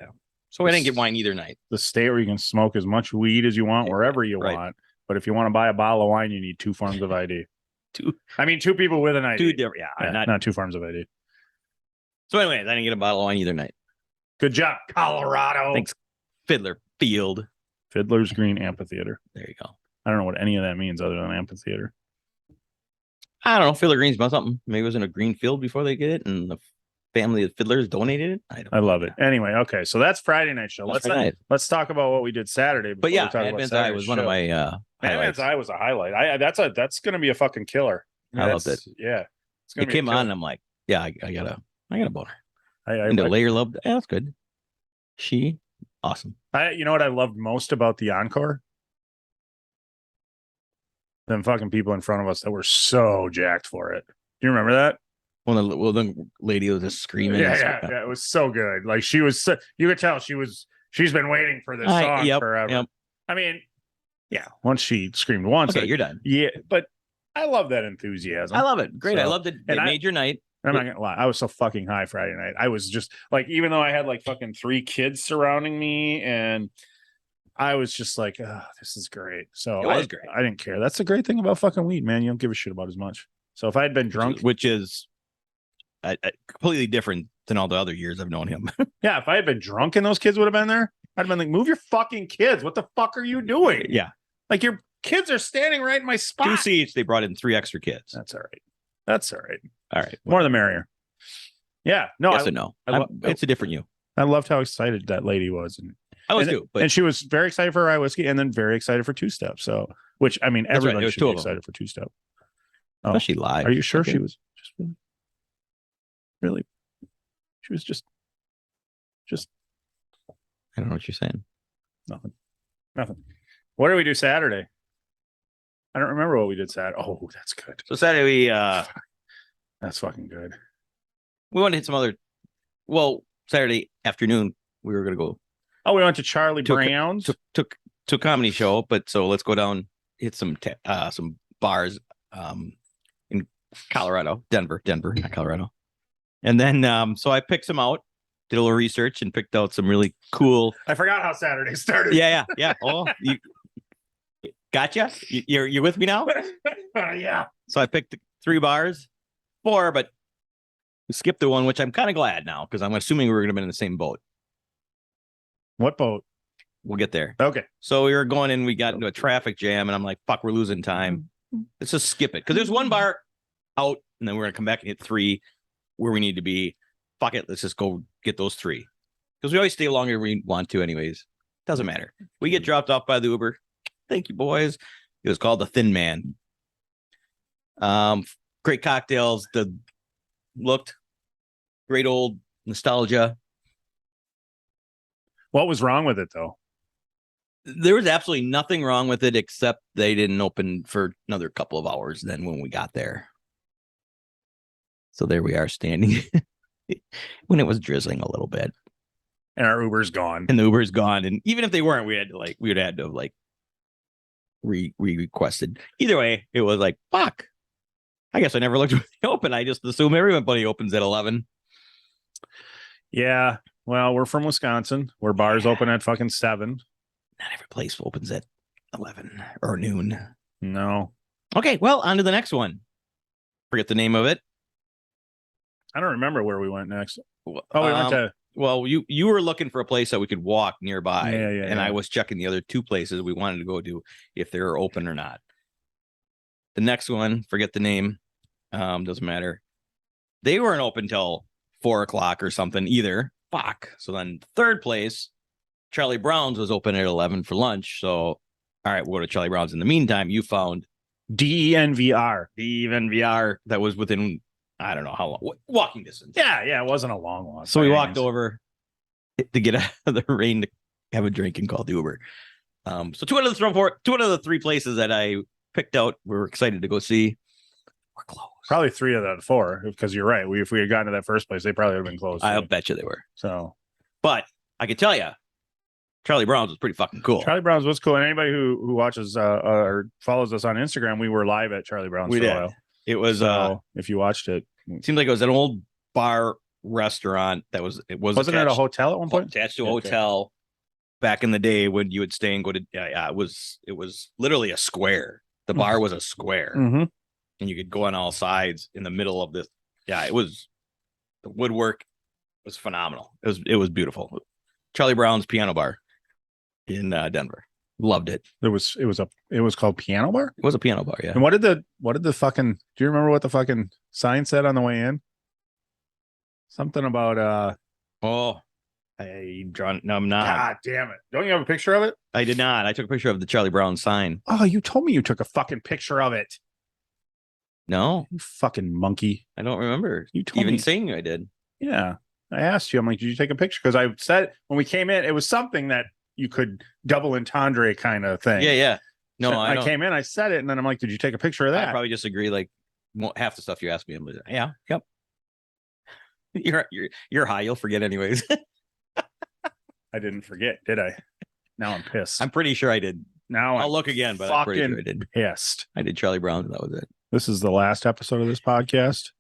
So I didn't get wine either night. the state where you can smoke as much weed as you want, wherever you Right. want. But if you want to buy a bottle of wine, you need 2 forms of ID. 2 2 people with an ID. 2 different. Yeah, Yeah, not 2 forms of ID. So anyways, I didn't get a bottle of wine either night. Good job, Colorado. Thanks, Fiddler Field. Fiddler's Green Amphitheater. There you go. I don't know what any of that means other than amphitheater. I don't know. Fiddler Green's about something. Maybe it was in a green field before they get it, and the family of fiddlers donated it. I love it. Anyway, okay, so that's Friday night show. That's Friday night. Let's talk about what we did Saturday. But before yeah, we talk about Advent's Eye Saturday's was one of show. my Advent's highlights. Eye was a highlight. That's going to be a fucking killer. I loved That's- Yeah, it's gonna It be a came on, killer. and I'm like, yeah, I got a boner. I, And the layer love, yeah, that's good. She, awesome. you know what I loved most about the encore? Them fucking people in front of us that were so jacked for it. Do you remember that? The lady was just screaming. and stuff. It was so good. Like she was, you could tell she's been waiting for this song Yep, forever. yep. I mean, yeah. Once she screamed once, Okay, you're done. yeah, but I love that enthusiasm. I love it. Great. I So- loved it. and It I- made your night. I'm not gonna lie, I was so fucking high Friday night. I was just like, even though I had like fucking 3 kids surrounding me, and I was just like, oh, this is great. So It was great. I didn't care. That's the great thing about fucking weed, man. You don't give a shit about as much. So if I had been drunk, which is completely different than all the other years I've known him. yeah, if I had been drunk and those kids would have been there, I'd have been like, move your fucking kids. What the fuck are you doing? Yeah. Like your kids are standing right in my spot. 2 seats. They brought in 3 extra kids. That's all right. That's all right. All right. More the merrier. Yeah. No, Yes and no. It's a different you. I loved how excited that lady was. I was and, too. But and she was very excited for rye whiskey and then very excited for Two Step. So, which I mean, right. everybody There was should 2 be of them. excited for Two Step. especially live. Are you sure Okay. she was just really? She was just I don't know what you're saying. nothing. What did we do Saturday? I don't remember what we did Saturday. Oh, that's good. So Saturday That's fucking good. we wanted to hit some other. Well, Saturday afternoon we were gonna go Oh, we went to Charlie Took- Brown's. to a comedy show, but so let's go down, hit some bars in Colorado, Denver, not Colorado. And then so I picked some out, did a little research and picked out some really cool. I forgot how Saturday started. Yeah. Oh, you gotcha. You're with me now. Yeah. So I picked 3 bars, 4, but we skipped the one, which I'm kind of glad now because I'm assuming we were going to be in the same boat. What boat? We'll get there. Okay. So we were going and we got into a traffic jam, and I'm like, "Fuck, we're losing time. Let's just skip it." Because there's 1 bar out, and then we're gonna come back and hit 3 where we need to be. Fuck it, let's just go get those 3 because we always stay longer than we want to, anyways. Doesn't matter. We get dropped off by the Uber. Thank you, boys. It was called the Thin Man. Great cocktails. Looked great, old nostalgia. What was wrong with it though? There was absolutely nothing wrong with it except they didn't open for another couple of hours then when we got there. So there we are standing when it was drizzling a little bit And our Uber's gone. and the Uber's gone. And even if they weren't, we would have had to have requested. Either way, it was like, fuck. I guess I never looked when they open. I just assume everybody opens at 11. Yeah. Well, we're from Wisconsin, where bars open at fucking 7. Not every place opens at 11 or noon. No. Okay, well, on to the next one. Forget the name of it. I don't remember where we went next. Oh, Oh, we went to Well, you were looking for a place that we could walk nearby, Yeah, and I yeah. was checking the other 2 places we wanted to go to if they were open or not. The next one, forget the name, doesn't matter. They weren't open till 4:00 or something either. Fuck. So then third place, Charlie Brown's was open at 11 for lunch. So all right, we'll go to Charlie Brown's. In the meantime, you found DENVR. the VR that was within I don't know how long walking distance. Yeah, it wasn't a long walk. So we by any walked means. over to get out of the rain to have a drink and call the Uber. So two out of the 3 places that I picked out, we were excited to go see. We're closed. Probably 3 of the 4, because you're right. If we had gotten to that first place, they probably would have been closed. I'll too. bet you they were. So But I can tell you, Charlie Brown's was pretty fucking cool. Charlie Brown's was cool. And anybody who watches or follows us on Instagram, we were live at Charlie Brown's We for did. a while. It was So if you watched it, seemed like it was an old bar restaurant that was wasn't it a attached- hotel at one point? attached to a Okay. hotel back in the day when you would stay and go to it was literally a square. The bar was a square. Mm-hmm. And you could go on all sides in the middle of this. Yeah, the woodwork was phenomenal. It was beautiful. Charlie Brown's Piano Bar in Denver. Loved it. It was called Piano Bar. It was a piano bar, yeah. And what did the fucking, do you remember what the fucking sign said on the way in? Something about Oh, no, I'm not. God damn it. Don't you have a picture of it? I did not. I took a picture of the Charlie Brown sign. Oh, you told me you took a fucking picture of it. No, You fucking monkey. I don't remember You told even me. saying I did. Yeah. I asked you, I'm like, did you take a picture? Because I said when we came in, it was something that you could double entendre kind of thing. Yeah. No, So I don't. came in, I said it, and then I'm like, did you take a picture of I that? probably disagree. Like half the stuff you asked me, I'm like, yeah, yep. You're high. You'll forget anyways. I didn't forget, did I? Now I'm pissed. I'm pretty sure I did. now I'll I'm look again, but I'm pretty sure I fucking did. pissed. I did Charlie Brown. And that was it. This is the last episode of this podcast.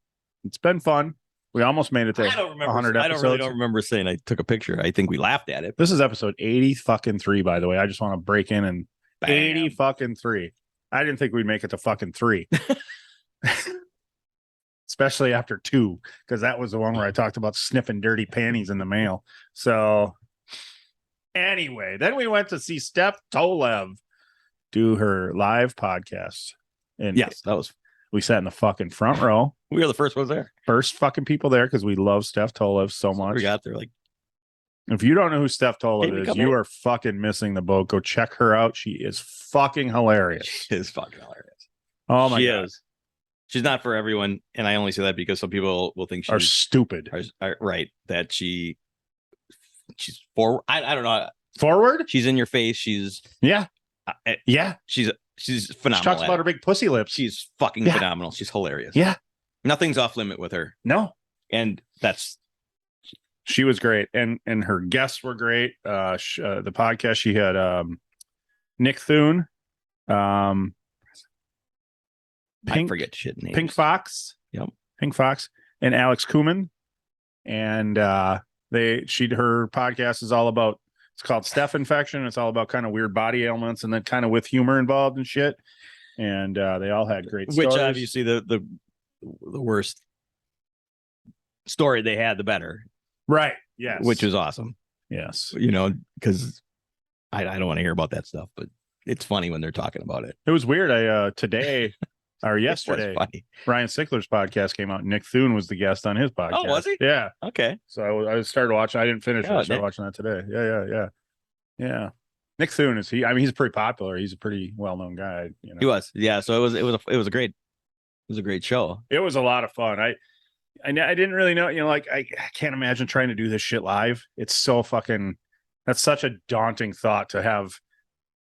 It's been fun. We almost made it to I don't remember. 100 I episodes. don't remember saying I took a picture. I think we laughed at it. This is episode 80 fucking 3, by the way. I just want to break in and Bam. 80 fucking 3. I didn't think we'd make it to fucking 3. Especially after 2, because that was the one where I talked about sniffing dirty panties in the mail. So anyway, then we went to see Steph Tolev do her live podcast. And Yes, that was. we sat in the fucking front row. We were the first ones there. First fucking people there because we love Steph Tolev so much. We got there like If you don't know who Steph Tolev Hey, is, come you on. are fucking missing the boat. Go check her out. She is fucking hilarious. she is fucking hilarious. Oh my She god, is. She's not for everyone, and I only say that because some people will think are she's stupid. right. That she's forward. I don't know. Forward? She's in your face. She's Yeah, uh, yeah. she's She phenomenal. talks at about it. her big pussy lips. She's fucking Yeah. phenomenal. She's hilarious. Yeah, Nothing's off limit with her, no, and that's she was great, and her guests were great. The podcast she had Nick Thune, I Pink forget shit names. Pink Fox, Yep. Pink Fox, and Alex Kuman, and her podcast is all about. It's called Steph Infection. It's all about kind of weird body ailments and then kind of with humor involved and shit. And they all had great Which stories. obviously the worst story they had, the better. Right. Yes. Which is awesome. yes. You know, because I don't want to hear about that stuff, but it's funny when they're talking about it. It was weird. I today or It's yesterday, funny. Ryan Sickler's podcast came out. Nick Thune was the guest on his podcast. Oh, was he? Yeah. Okay. So I started watching. I didn't finish. Yeah, I started Nick. watching that today. Yeah. Nick Thune is he? I mean, he's pretty popular. He's a pretty well known guy. You know, He was. Yeah. So it was a great show. it was a lot of fun. I didn't really know. You know, like I can't imagine trying to do this shit live. It's so fucking. That's such a daunting thought to have,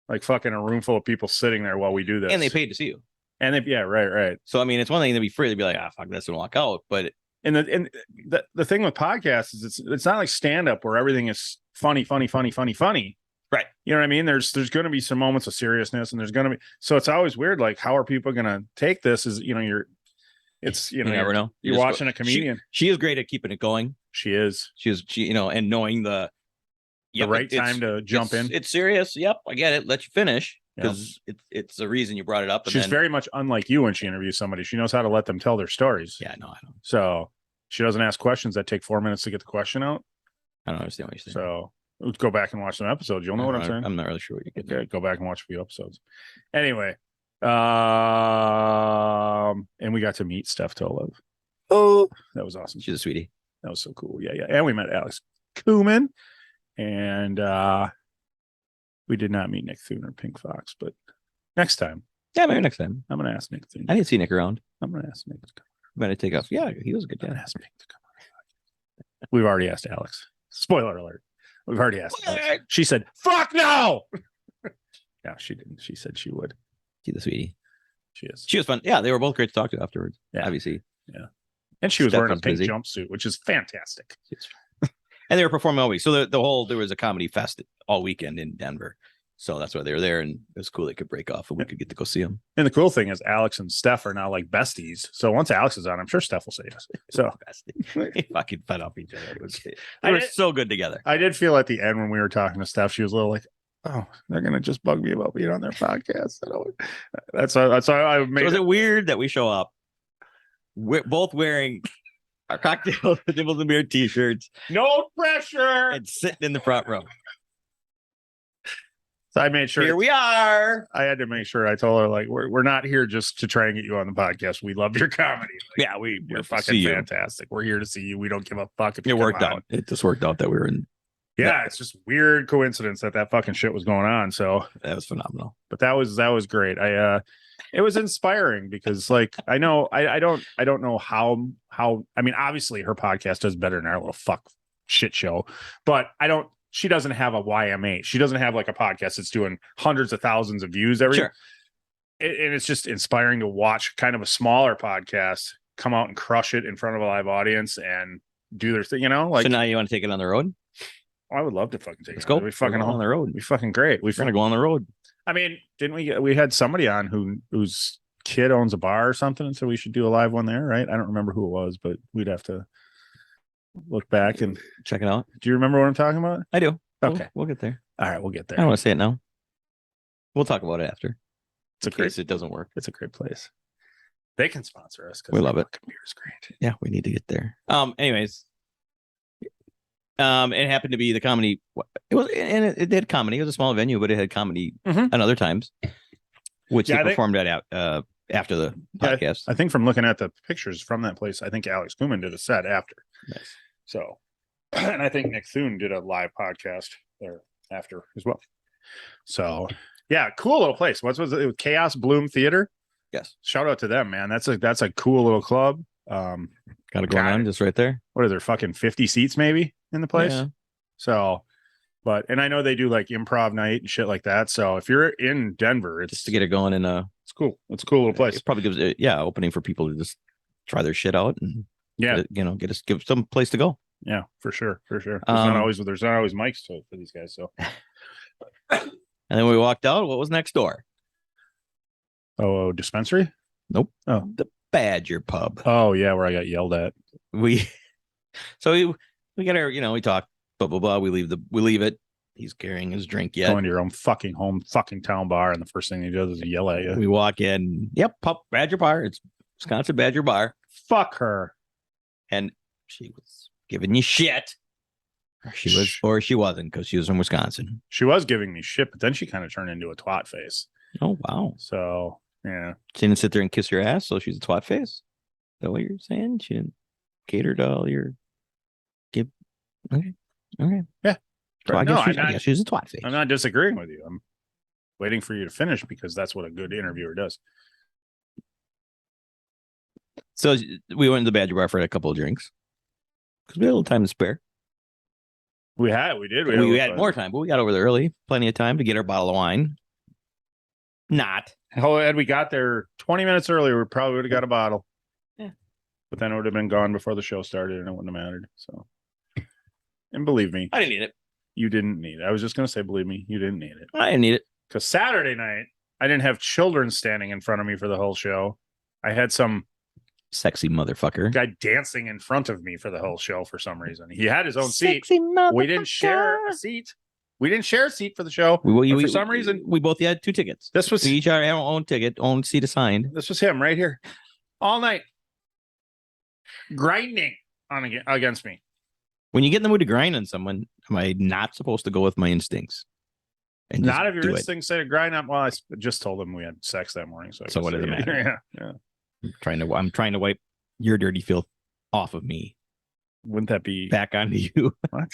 like fucking a room full of people sitting there while we do this. And they paid to see you. And they, yeah, right. So I mean, it's one thing to be free to be like, fuck this and walk out. But And the thing with podcasts is it's not like stand up where everything is funny. Right. You know what I mean? There's going to be some moments of seriousness, and there's going to be. So it's always weird. Like, how are people going to take this? Is you never know. You're just watching a comedian. She is great at keeping it going. She is She and knowing the right time to jump in. It's serious. Yep, I get it. Let you finish Yep. because it's the reason you brought it up. And She's then, very much unlike you when she interviews somebody. She knows how to let them tell their stories. yeah. No, I don't. So she doesn't ask questions that take 4 minutes to get the question out. I don't understand what you're saying. So go back and watch some episodes. You'll know what I'm saying. I'm not really sure what you're getting. Okay, go back and watch a few episodes. Anyway, and we got to meet Steph Tolev. Oh, That was awesome. she's a sweetie. That was so cool. Yeah. And we met Alex Kuman, and we did not meet Nick Thune or Pink Fox, but next time Yeah, maybe next time. I'm gonna ask Nick Thune. I didn't see Nick around. I'm gonna ask Nick to come. I'm gonna take off. Yeah, he was a good I'm guy. gonna ask Nick to come. We've already asked Alex. Spoiler alert. We've already asked Alex. She said, "Fuck no." Yeah, she didn't. She said she would. She's a sweetie. She is. She was fun. Yeah, they were both great to talk to afterwards. Yeah. Obviously. And she was Steph wearing a was pink busy. jumpsuit, which is fantastic. And they were performing all week. So there was a comedy fest all weekend in Denver. So that's why they were there. And it was cool they could break off and we could get to go see them. And the cool thing is Alex and Steph are now like besties. So once Alex is on, I'm sure Steph will say yes. So They fucking fed off each other. They I were did- so good together. I did feel at the end when we were talking to Steph, she was a little like, "Oh, they're gonna just bug me about being on their podcast." That's why I So made was it. it weird that we show up, we're both wearing our cocktail Nibbles and Beer t-shirts No pressure. and sitting in the front row? So I made sure Here we are. I had to make sure I told her like we're not here just to try and get you on the podcast. We love your comedy. Like, Yeah, we're you're see fucking you. fantastic. We're here to see you. We don't give a fuck if you It come worked out. out. It just worked out that we were in. Yeah, it's just weird coincidence that fucking shit was going on. So, That was phenomenal. but that was great. It was inspiring because like I know I don't know how I mean obviously her podcast does better than our little fuck shit show, but she doesn't have a YMH. She doesn't have like a podcast that's doing hundreds of thousands of views every Sure. and it's just inspiring to watch kind of a smaller podcast come out and crush it in front of a live audience and do their thing, like So now you want to take it on the road? I would love to fucking take Let's it. go. We fucking We're going on the road. be fucking great. We're gonna go on the road. I mean, didn't we had somebody on whose kid owns a bar or something, so we should do a live one there, right? I don't remember who it was, but we'd have to look back and Check it out. do you remember what I'm talking about? I do. Okay. We'll get there. All right, we'll get I there. don't want to say it now. We'll talk about it after. It's a In great case it doesn't work. it's a great place. They can sponsor us because We love it. Beer is great. Yeah, we need to get there. Anyways. It happened to be the comedy. It was, and it did comedy. It was a small venue, but it had comedy Mhm. on other times, which Yeah, they I think- performed at after the Yeah, podcast. I think from looking at the pictures from that place, I think Alex Kuman did a set after. Nice. So, and I think Nick Thune did a live podcast there after as well. So, yeah, cool little place. What was it? It was Chaos Bloom Theater. Yes, Shout out to them, man. That's a cool little club. got it going Got on it. just right there. What are there fucking 50 seats maybe in the place? Yeah. So, but and I know they do like improv night and shit like that. So if you're in Denver, it's Just to get it going, and it's cool. It's a cool little place. it probably gives it opening for people to just try their shit out and Yeah, give some place to go. yeah, for sure, for sure. There's not always mics for these guys. So And then we walked out. What was next door? oh, dispensary. Nope. Oh. The Badger Pub. Oh yeah, where I got yelled at. We get our, we talk, blah blah blah. We leave it. He's carrying his drink yet. Going to your own fucking home, fucking town bar, and the first thing he does is yell at you. We walk in. Yep, Pup Badger Bar. It's Wisconsin Badger Bar, Fuck her. and she was giving you shit. Or she wasn't, because she was from Wisconsin. She was giving me shit, but then she kind of turned into a twat face. Oh wow! So yeah, She didn't sit there and kiss your ass, so she's a twat face. Is that what you're saying? She didn't cater to all your give. Okay. Yeah. So I No, guess she's a twat face. I'm not disagreeing with you. I'm waiting for you to finish because that's what a good interviewer does. So we went to the Badger Bar for a couple of drinks because we had a little time to spare. We did. We had more time, but we got over there early. Plenty of time to get our bottle of wine. Not. How had we got there 20 minutes earlier, we probably would have got a bottle. Yeah. But then it would have been gone before the show started and it wouldn't have mattered. So, and believe me, I didn't need it. you didn't need it. I was just going to say, believe me, you didn't need it. I didn't need it. Because Saturday night, I didn't have children standing in front of me for the whole show. I had some Sexy motherfucker. guy dancing in front of me for the whole show for some reason. He had his own seat. Sexy motherfucker. We didn't share a seat. We didn't share a seat for the show. We, for some reason, we both had 2 tickets. this was We each had our own ticket, own seat assigned. this was him right here, all night, grinding on against me. When you get in the mood to grind on someone, am I not supposed to go with my instincts? And just Not if your do it? instincts say to grind up. Well, I just told him we had sex that morning, so So what does it matter? Yeah. I'm trying to wipe your dirty filth off of me, Wouldn't that be back onto you. what?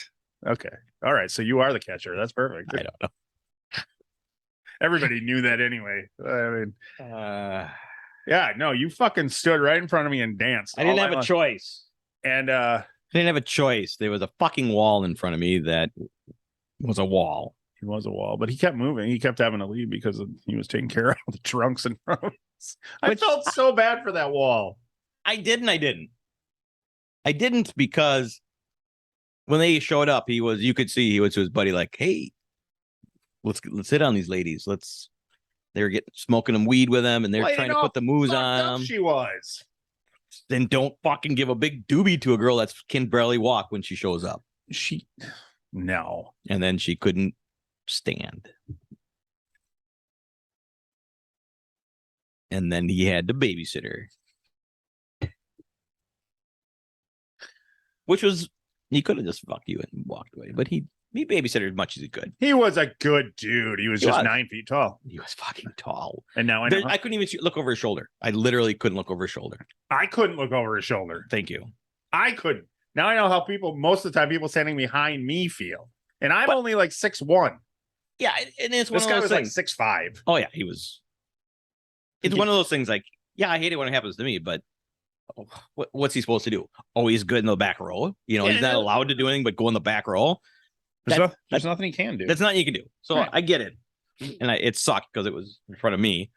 Okay, all right. So you are the catcher. That's perfect. I don't know. Everybody knew that anyway. I mean, Uh, yeah, no, you fucking stood right in front of me and danced. I didn't all have night a long. choice. And I didn't have a choice. There was a fucking wall in front of me that was a wall. he was a wall, but he kept moving. He kept having to leave because he was taking care of the drunks in front of us. I Which- felt so bad for that wall. I didn't. I didn't because when they showed up, you could see he was to his buddy like, hey, let's hit on these ladies. They were smoking them weed with them, and they're Well, you trying know to put the moves Fucked on up them. she was. Then don't fucking give a big doobie to a girl that can barely walk when she shows up. No. And then she couldn't stand. And then he had to babysit her. Which was, he could have just fucked you and walked away, but he babysit her as much as he could. He was a good dude. He was He just was. 9 feet tall. He was fucking tall. And now I know. I couldn't even look over his shoulder. I literally couldn't look over his shoulder. I couldn't look over his shoulder. Thank you. I couldn't. Now I know how most of the time people standing behind me feel. And I'm But- only like 6'1". Yeah, and it's one This of guy those was like things. 6'5". Oh yeah, he was. It's He- one of those things like, yeah, I hate it when it happens to me, but what's he supposed to do? Oh, he's good in the back row. He's not Yeah. allowed to do anything but go in the back row. There's nothing he can do. That's nothing you can do. So Right. I get it, and it sucked because it was in front of me.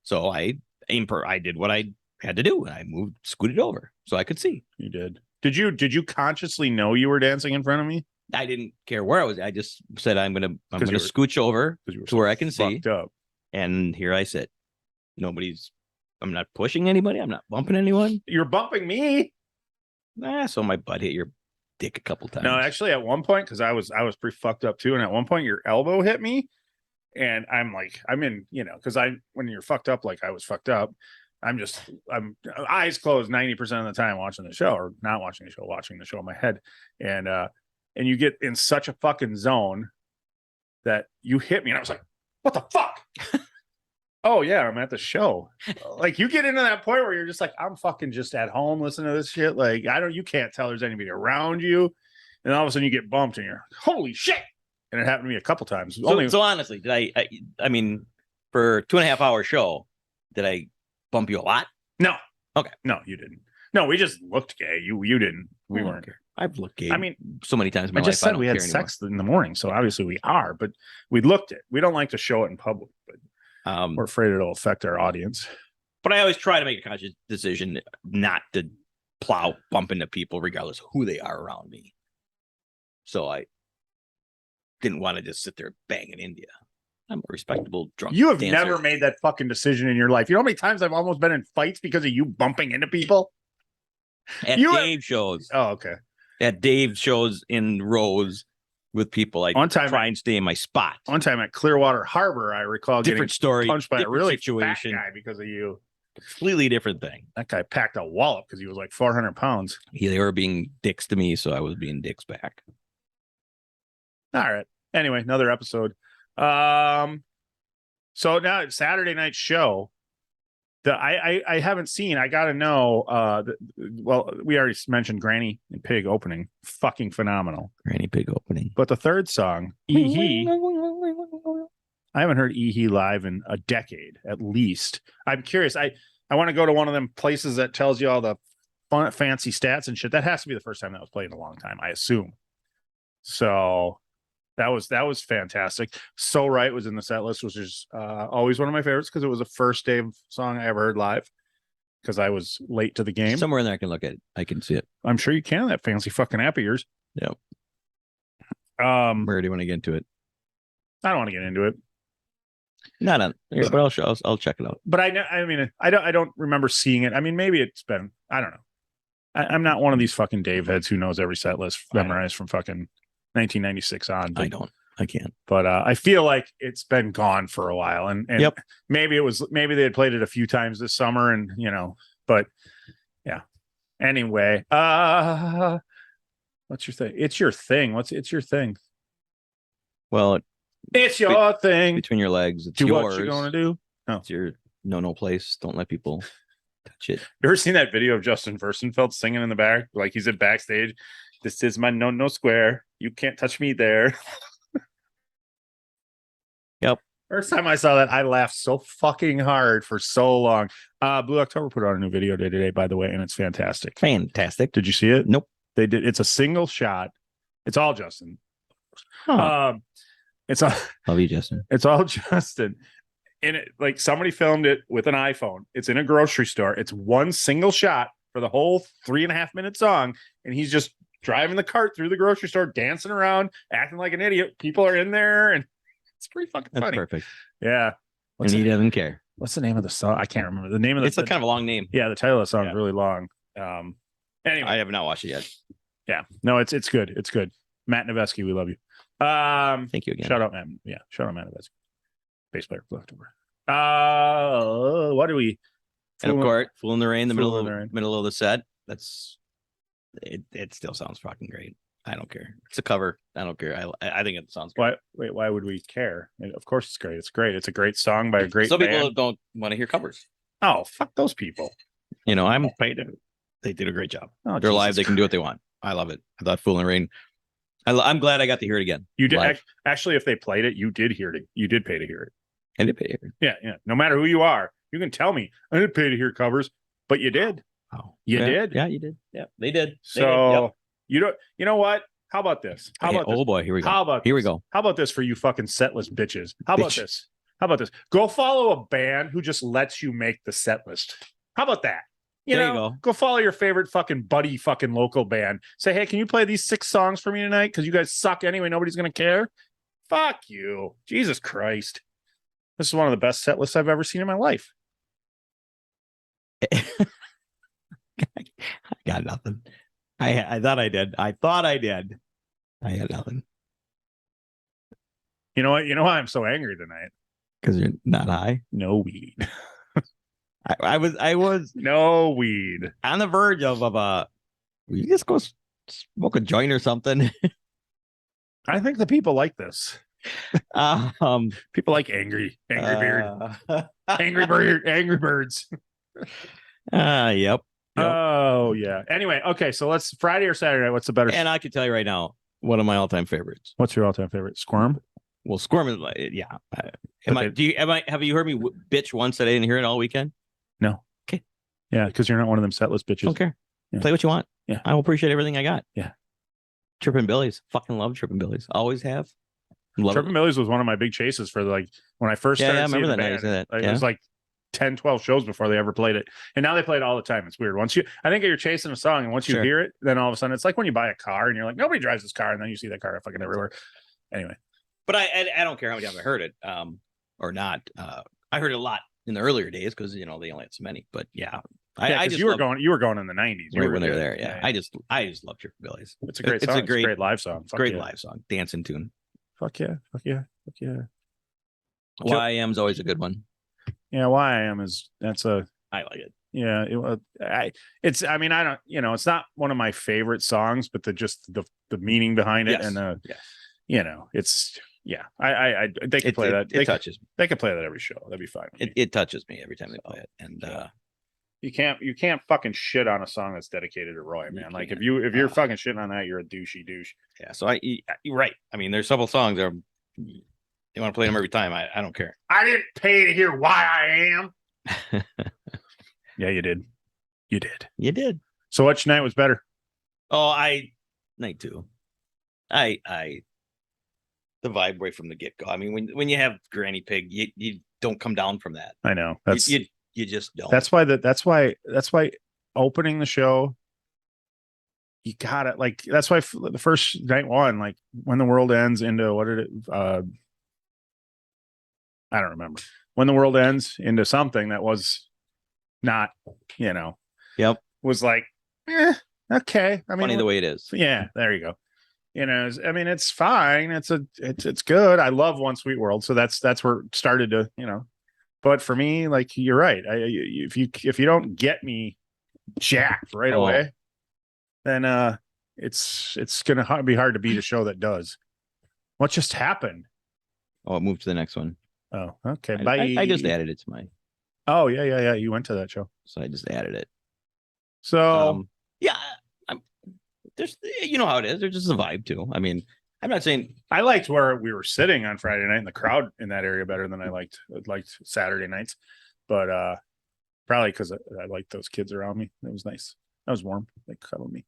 So I did what I had to do, and I scooted over so I could see. You did. Did you consciously know you were dancing in front of me? I didn't care where I was. I just said I'm gonna you were- scooch over 'Cause you were to where I can see, fucked up. and here I sit. Nobody's I'm not pushing anybody. I'm not bumping anyone. You're bumping me. So my butt hit your dick a couple times. No, actually, at one point, because I was pretty fucked up too, and at one point your elbow hit me, and I'm in, because when you're fucked up like I was fucked up, I'm eyes closed 90% of the time watching the show, or not watching the show, watching the show in my head, and you get in such a fucking zone that you hit me, and I was like, what the fuck? Oh yeah, I'm at the show. Like, you get into that point where you're just like, I'm fucking just at home listening to this shit. Like, you can't tell there's anybody around you. And all of a sudden you get bumped and you're, holy shit. And it happened to me a couple times. So honestly, did I mean, for 2.5 hour show, did I bump you a lot? No. Okay. No, you didn't. No, we just looked gay. You didn't. We weren't. Okay. I've looked gay. I mean, so many times in my I just life. said we had sex in the morning. So obviously we are, but we looked it. We don't like to show it in public, but we're afraid it'll affect our audience. But I always try to make a conscious decision not to bump into people, regardless of who they are around me. So I didn't want to just sit there banging India. I'm a respectable drunk. You have dancer. never made that fucking decision in your life. You know how many times I've almost been in fights because of you bumping into people? At Dave shows. Oh, okay. At Dave shows in rows with people. I try and stay in my spot. One time at Clearwater Harbor, I recall different story, punched by a really situation fat guy because of you. Completely different thing. That guy packed a wallop because he was like 400 pounds. They were being dicks to me, so I was being dicks back. All right. Anyway, another episode. So now it's Saturday night show. I haven't seen. I gotta know. Well, we already mentioned Granny and Pig opening. Fucking phenomenal. Granny Pig opening. But the third song, Ee-Hee. I haven't heard Ee-Hee live in a decade, at least. I'm curious. I want to go to one of them places that tells you all the fun, fancy stats and shit. That has to be the first time that was played in a long time, I assume. So that was fantastic. So Right was in the set list, which is always one of my favorites because it was the first Dave song I ever heard live because I was late to the game. Somewhere in there I can look at it. I can see it. I'm sure you can, that fancy fucking app of yours. Yep. Where do you want to get into it? I don't want to get into it. Not on here, but I'll check it out. But I don't remember seeing it. I mean, maybe it's been, I don't know. I'm not one of these fucking Dave heads who knows every set list memorized from fucking 1996 on. But, I can't. But I feel like it's been gone for a while, and yep. maybe they had played it a few times this summer, and but yeah. Anyway, what's your thing? It's your thing. It's your thing? Well, it's your thing. Between your legs. It's do yours. What you gonna do? No, it's your no place. Don't let people touch it. You ever seen that video of Justin Versenfeld singing in the back, like he's at backstage? This is my no square. You can't touch me there. Yep. First time I saw that, I laughed so fucking hard for so long. Blue October put out a new video today, by the way, and it's fantastic. Fantastic. Did you see it? Nope. They did. It's a single shot. It's all Justin. Huh. It's all. Love you, Justin. It's all Justin. And it, like, somebody filmed it with an iPhone. It's in a grocery store. It's one single shot for the whole 3.5 minute song, and he's just driving the cart through the grocery store, dancing around, acting like an idiot. People are in there, and it's pretty fucking funny. That's perfect. Yeah. And he doesn't care. What's the name of the song? I can't remember the name of the. It's kind of a long name. Yeah, the title of the song is really long. Anyway, I have not watched it yet. Yeah, no, it's good. It's good. Matt Nevesky, we love you. Thank you again. Shout out, Matt. Yeah, shout out Matt Nevesky, bass player for October. What do we? And of course, "Fool in the Rain," the middle of the set. That's it. It still sounds fucking great. I don't care. It's a cover. I don't care. I think it sounds great. Why would we care? Of course it's great. It's great. It's a great song by a great Some band. people don't want to hear covers. Oh, fuck those people. I'm paid. They did a great job. Oh, they're live. They can do what they want. I love it. I thought "Fool in the Rain." I'm glad I got to hear it again. You did actually. If they played it, you did hear it. You did pay to hear it. I did pay to hear it. Yeah. No matter who you are, you can tell me I didn't pay to hear covers, but you did. Oh, you did. Yeah, you did. Yeah, they did. So you don't. You know what? How about this? Oh boy, here we go. How about here we go? How about this for you fucking set list bitches? How about this? How about this? Go follow a band who just lets you make the set list. How about that? You go follow your favorite fucking buddy fucking local band. Say, hey, can you play these 6 songs for me tonight? Because you guys suck anyway. Nobody's gonna care. Fuck you. Jesus Christ. This is one of the best set lists I've ever seen in my life. I got nothing. I thought I did. I thought I did. I had nothing You know what? You know why I'm so angry tonight? because you're not high. No weed. I was No weed. on the verge of will you just go smoke a joint or something? I think the people like this. um, People like angry beard, uh, angry birds. Yep. Oh yeah. Anyway, okay. So let's Friday or Saturday. What's the better? And I can tell you right now, one of my all-time favorites. What's your all-time favorite? Squirm. Well, Squirm is like, yeah. Am I? Okay. Have you heard me bitch once that I didn't hear it all weekend? No. Okay. Yeah, because you're not one of them setlist bitches. Don't care. Yeah. Play what you want. Yeah. I will appreciate everything I got. Yeah. Trippin' Billies. Fucking love Trippin' Billies. Always have. Love Trippin' it. Billies was one of my big chases for like when I first Yeah, started. I remember seeing that the now you band. say that. Like, Yeah. It was like 10, 12 shows before they ever played it. And now they play it all the time. It's weird. Once I think you're chasing a song and once you Sure. hear it, then all of a sudden it's like when you buy a car and you're like, nobody drives this car. And then you see that car fucking everywhere. Anyway. But I don't care how many times I heard it, or not. I heard it a lot in the earlier days because they only had so many. But yeah, I just you were going in the 90s. right when they were there. Yeah. I just love Trippin' Billies. It's a great It's song. a great live song. Fuck great yeah. live song, dancing tune. Fuck yeah. Fuck yeah. Fuck yeah. YM's always a good one. Yeah, why I am is that's a I like it. yeah. It's I mean I don't it's not one of my favorite songs, but the meaning behind it Yes. and Yes. it's they could play that. It touches me. They could play that every show. That'd be fine. With me. It touches me every time they play it. And You can't fucking shit on a song that's dedicated to Roy, You man. Like if can't. you're fucking shitting on that, you're a douchey douche. yeah, so you're right. I mean, there's several songs that you want to play them every time. I don't care. I didn't pay to hear why I am. Yeah, you did. You did. You did. So which night was better? Oh, night two. The vibe right from the get go. I mean, when you have Granny Pig, you don't come down from that. I know. That's You just don't. that's why opening the show, you got it. Like that's why the first night one, like when the world ends into what did it? I don't remember. When the world ends into something that was not, Yep. was like, okay. I mean, Funny the way it is. yeah, there you go. I mean, it's fine. It's good. I love One Sweet World, so that's where it started to, But for me, like you're right. If you don't get me jacked right away, then it's gonna be hard to beat a show that does. What just happened? Oh, it moved to the next one. Oh, okay. I- Bye. I just added it to my. Oh yeah. You went to that show, So I just added it. so Yeah, there's how it is. There's just a vibe too. I mean, I'm not saying I liked where we were sitting on Friday night and the crowd in that area better than I liked Saturday nights, but probably because I liked those kids around me. It was nice. That was warm. They cuddled me.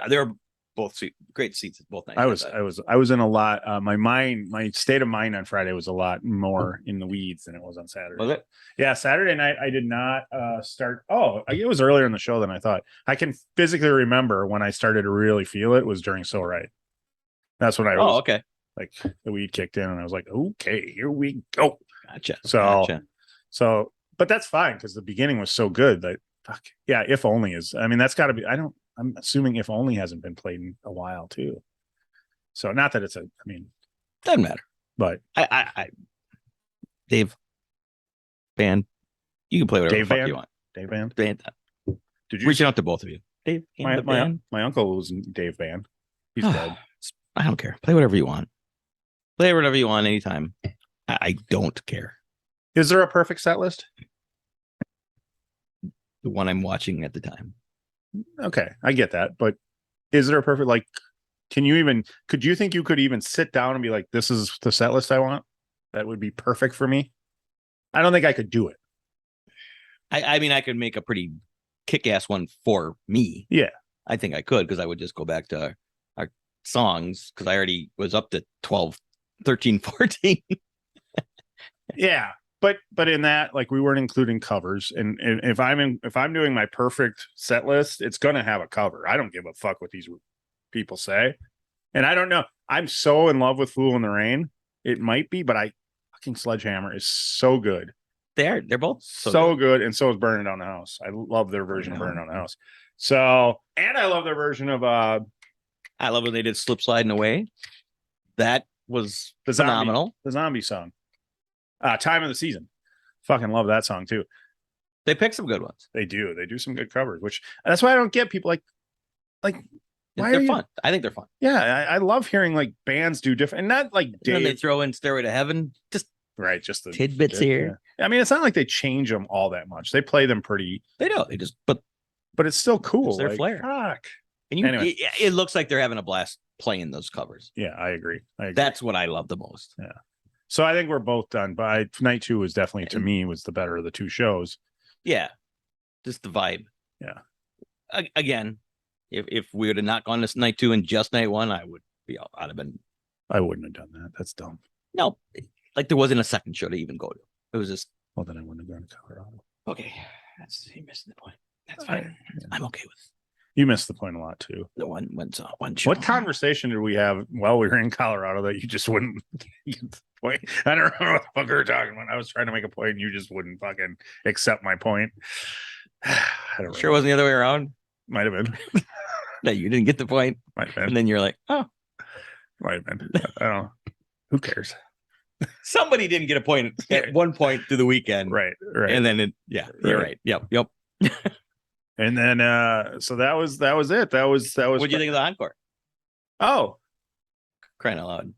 they're both great seats at both nights. I was in a lot. My state of mind on Friday was a lot more in the weeds than it was on Saturday. Was it? Yeah, Saturday night I did not start. Oh, it was earlier in the show than I thought. I can physically remember when I started to really feel it was during So Right. That's when I was Okay. like the weed kicked in and I was like, okay, here we go. Gotcha. So, but that's fine because the beginning was so good that fuck yeah. If Only is. I mean, that's got to be. I'm assuming If Only hasn't been played in a while too. So not that it's Doesn't matter. but I Dave band. You can play whatever Dave the fuck band? you want. Dave Band. Band. Did you? Reaching out to both of you. Dave and the band. My uncle was in Dave Band. He's dead. I don't care. Play whatever you want. Play whatever you want anytime. I don't care. Is there a perfect set list? The one I'm watching at the time. Okay, I get that, but is there a perfect could you think you could even sit down and be like, this is the set list I want? That would be perfect for me. I don't think I could do it. I mean, I could make a pretty kick-ass one for me. Yeah. I think I could because I would just go back to our songs because I already was up to 12, 13, 14. Yeah. But in that, we weren't including covers. And if I'm doing my perfect set list, it's gonna have a cover. I don't give a fuck what these people say. And I don't know. I'm so in love with Fool in the Rain. It might be, but fucking Sledgehammer is so good. They're both so good. And so is Burning Down the House. I love their version of Burning Down the House. So, and I love their version of I love when they did Slip Sliding Away. That was the zombie, phenomenal. the zombie song. Time of the Season. Fucking love that song too. They picked some good ones. They do. They do some good covers, which that's why I don't get people like why They're are you- fun. I think they're fun. Yeah, I love hearing like bands do different, and not like And then they Dave, throw in Stairway to Heaven. Just right? Just the tidbits here. Yeah. I mean, it's not like they change them all that much. They play them pretty, they don't. They just but but it's still cool. It's their like, flair. Fuck. and you Anyway. it looks like they're having a blast playing those covers. Yeah, I agree. That's what I love the most. So I think we're both done. But night two was definitely to me was the better of the two shows. Yeah. Just the vibe. Yeah. Again, if we would have not gone this night two and just night one, I'd have been I wouldn't have done that. That's dumb. no, like there wasn't a second show to even go to. It was just Well, then I wouldn't have gone to Colorado. okay. That's you missing the point. That's I- fine. I'm okay with You missed the point a lot too. the one show. What conversation did we have while we were in Colorado that you just wouldn't get the point? I don't remember what the fuck we were talking about. I was trying to make a point and you just wouldn't fucking accept my point. I don't Sure wasn't the other way around. Might have been. That you didn't get the point, Might have and been. then you're like, oh, Might have been. I don't know. Who cares? somebody didn't get a point at one point through the weekend, Right. Right. And then you're right. Yep. And then so that was it. That was What do you think of the encore? Oh, Crying out loud.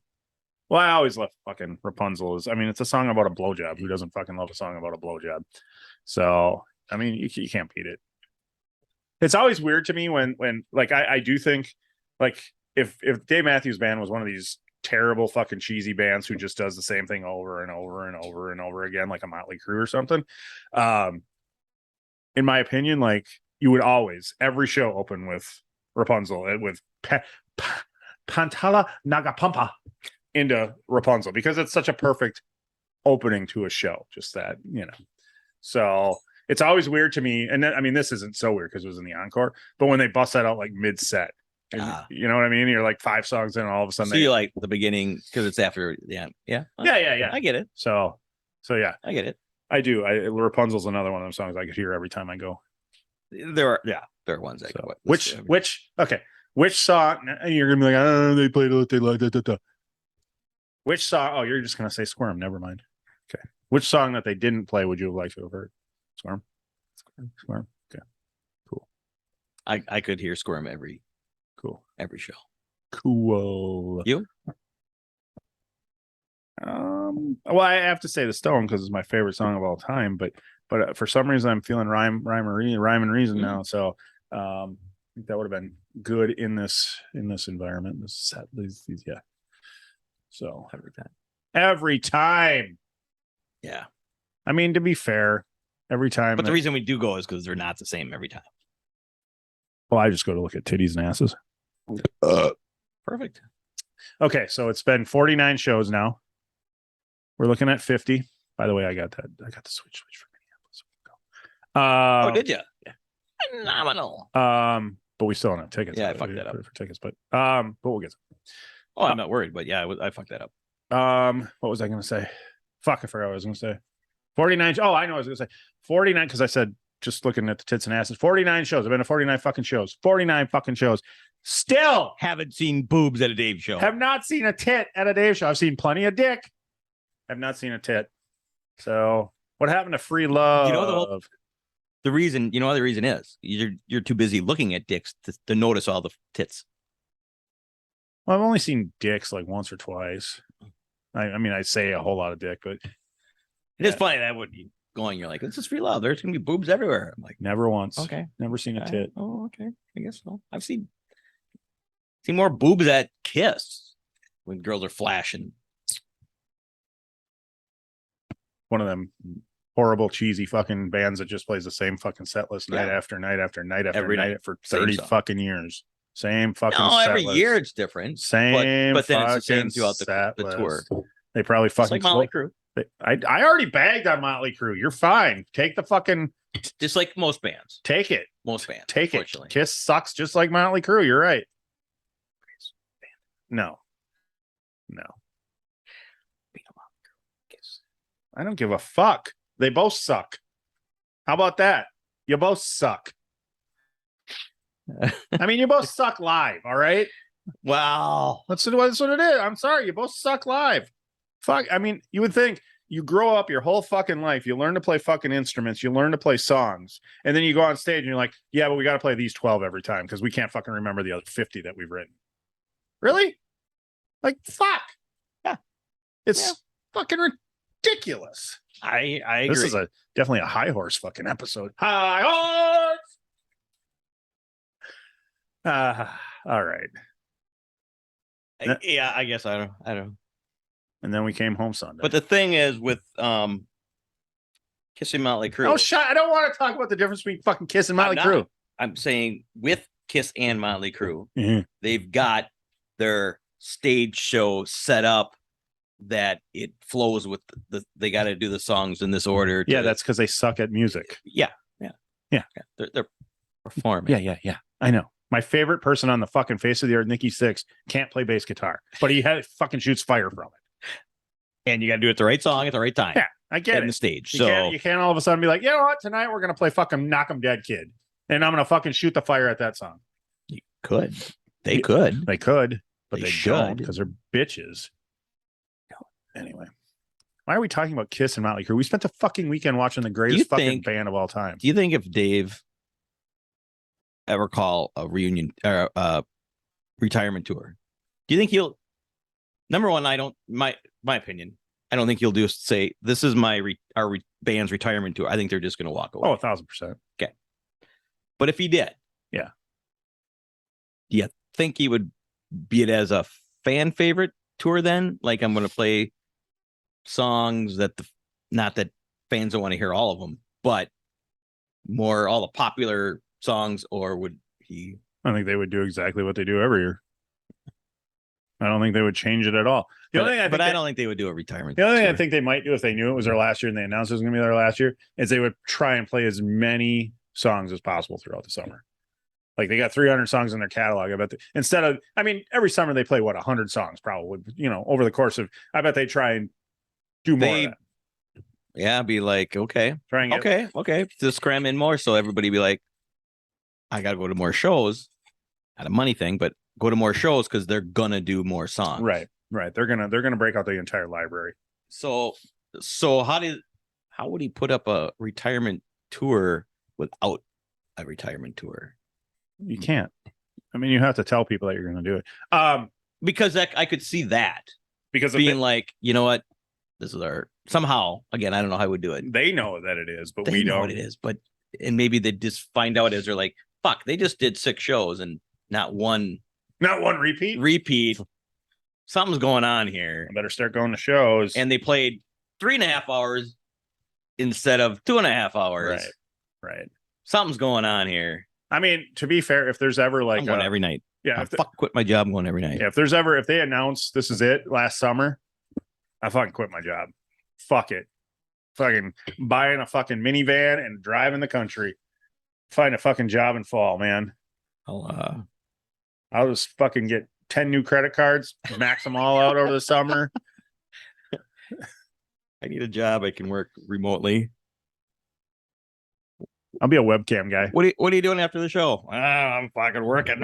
well, I always love fucking Rapunzel. I mean, it's a song about a blowjob. Who doesn't fucking love a song about a blowjob? So, I mean, you can't beat it. It's always weird to me when like I do think like if Dave Matthews Band was one of these terrible fucking cheesy bands who just does the same thing over and over and over and over again, like a Motley Crue or something. In my opinion, like you would always every show open with Rapunzel with Pantala Nagapampa into Rapunzel because it's such a perfect opening to a show. Just that, So it's always weird to me. And then, I mean, this isn't so weird because it was in the encore, but when they bust that out like mid set, you know what I mean? You're like 5 songs in, and all of a sudden, So you like the beginning because it's after the end. Yeah. yeah. I get it. So yeah, I get it. I do. Rapunzel's another one of those songs I could hear every time I go. There are ones I So, could which song? You're gonna be like, oh, they played what they like. Which song? Oh, you're just gonna say Squirm. Never mind. Okay. Which song that they didn't play would you have liked to have heard? Squirm. Okay. Cool. I could hear Squirm every show. Cool. You? Well, I have to say the Stone because it's my favorite song of all time, but for some reason I'm feeling rhyme and reason now. So I think that would have been good in this environment. This set, these yeah. So every time. Yeah. I mean, to be fair, every time. But the reason we do go is because they're not the same every time. Well, I just go to look at titties and asses. Perfect. Okay, so it's been 49 shows now. We're looking at 50. By the way, I got the switch for Minneapolis. Oh, did you? Yeah. Phenomenal. But we still don't have tickets. Yeah, I fucked that up. For tickets, but we'll get some. Oh, I'm not worried, but yeah, I fucked that up. What was I going to say? Fuck, I forgot what I was going to say. 49. Oh, I know what I was going to say. 49 because I said just looking at the tits and asses. 49 shows. I've been to 49 fucking shows. 49 fucking shows. Still haven't seen boobs at a Dave show. Have not seen a tit at a Dave show. I've seen plenty of dick. Have not seen a tit. So what happened to free love? You know the reason. You know what the reason is? You're too busy looking at dicks to notice all the tits. Well, I've only seen dicks like once or twice. I mean, I say a whole lot of dick, but it is funny that would be going. You're like, this is free love. There's gonna be boobs everywhere. I'm like, never once. Okay, never seen a tit. Oh, okay. I guess so. I've seen more boobs at Kiss when girls are flashing. One of them horrible, cheesy fucking bands that just plays the same fucking set list night after night after night after every night for 30 fucking years. Same fucking no, set every list. year it's different. Same, but then it's the same throughout the tour. They probably fucking like Motley Crue. I already bagged on Motley Crue. You're fine. Take the fucking just like most bands. Take it. Most bands. Take it. Kiss sucks just like Motley Crue. You're right. No. I don't give a fuck. They both suck. How about that? You both suck. I mean, you both suck live. All right. Wow. That's what it is. I'm sorry. You both suck live. Fuck. I mean, you would think you grow up your whole fucking life. You learn to play fucking instruments. You learn to play songs. And then you go on stage and you're like, yeah, but we got to play these 12 every time because we can't fucking remember the other 50 that we've written. Really? Like, fuck. Yeah. It's fucking ridiculous. I agree. This is definitely a high horse fucking episode. High horse. All right. Yeah, I guess I don't. And then we came home Sunday. But the thing is with Kissing Motley Crue. Oh, shut! I don't want to talk about the difference between fucking Kiss and Motley Crue. I'm saying with Kiss and Motley Crue, Mhm. they've got their stage show set up that it flows with they got to do the songs in this order. Yeah, that's because they suck at music. Yeah. They're performing. Yeah. I know. My favorite person on the fucking face of the earth, Nikki Sixx, can't play bass guitar, but he fucking shoots fire from it. And you got to do it the right song at the right time. Yeah, I get in it. the stage. You can't all of a sudden be like, you know what? Tonight we're gonna play fucking Knock 'Em Dead Kid, and I'm gonna fucking shoot the fire at that song. You could. They could. They could, but They they should. don't because they're bitches. Anyway, why are we talking about Kiss and Motley Crue? We spent the fucking weekend watching the greatest fucking think- band of all time. Do you think if Dave ever call a reunion or a retirement tour, do you think he'll? Number one, I don't. My opinion, I don't think he'll say this is my our band's retirement tour. I think they're just going to walk away. Oh, 1,000%. But if he did, Yeah. do you think he would be it as a fan favorite tour then? Like I'm going to play songs that not that fans don't want to hear all of them, but more all the popular songs, or would he? I think they would do exactly what they do every year. I don't think they would change it at all. The only thing I don't think they would do a retirement. The only thing I tour. think they might do if they knew it was their last year and they announced it was going to be their last year is they would try and play as many songs as possible throughout the summer. Like they got 300 songs in their catalog. I bet instead of, I mean, every summer they play 100 songs probably, over the course of, I bet they try and do more of that. Yeah, be like, okay, Try and get, okay, just cram in more, so everybody be like, I got to go to more shows, not a money thing, but go to more shows because they're gonna do more songs. Right. They're gonna break out the entire library. So how would he put up a retirement tour without a retirement tour? You can't. I mean, you have to tell people that you're going to do it. Because I could see that Because being like, you know what, this is our somehow. Again, I don't know how I would do it. they know that it is, but They we know don't. what it is, but and maybe they just find out as they're like, fuck, they just did 6 shows and not one Not one repeat. repeat. Something's going on here. I better start going to shows. And they played 3.5 hours instead of 2.5 hours. Right. Something's going on here. I mean, to be fair, if there's ever like I'm going every night. yeah, I quit my job. I'm going every night. if they announce this is it last summer, I fucking quit my job. Fuck it. Fucking buying a fucking minivan and driving the country. Find a fucking job in fall, man. I'll just fucking get 10 new credit cards, max them all out over the summer. I need a job. I can work remotely. I'll be a webcam guy. What are you doing after the show? I'm fucking working.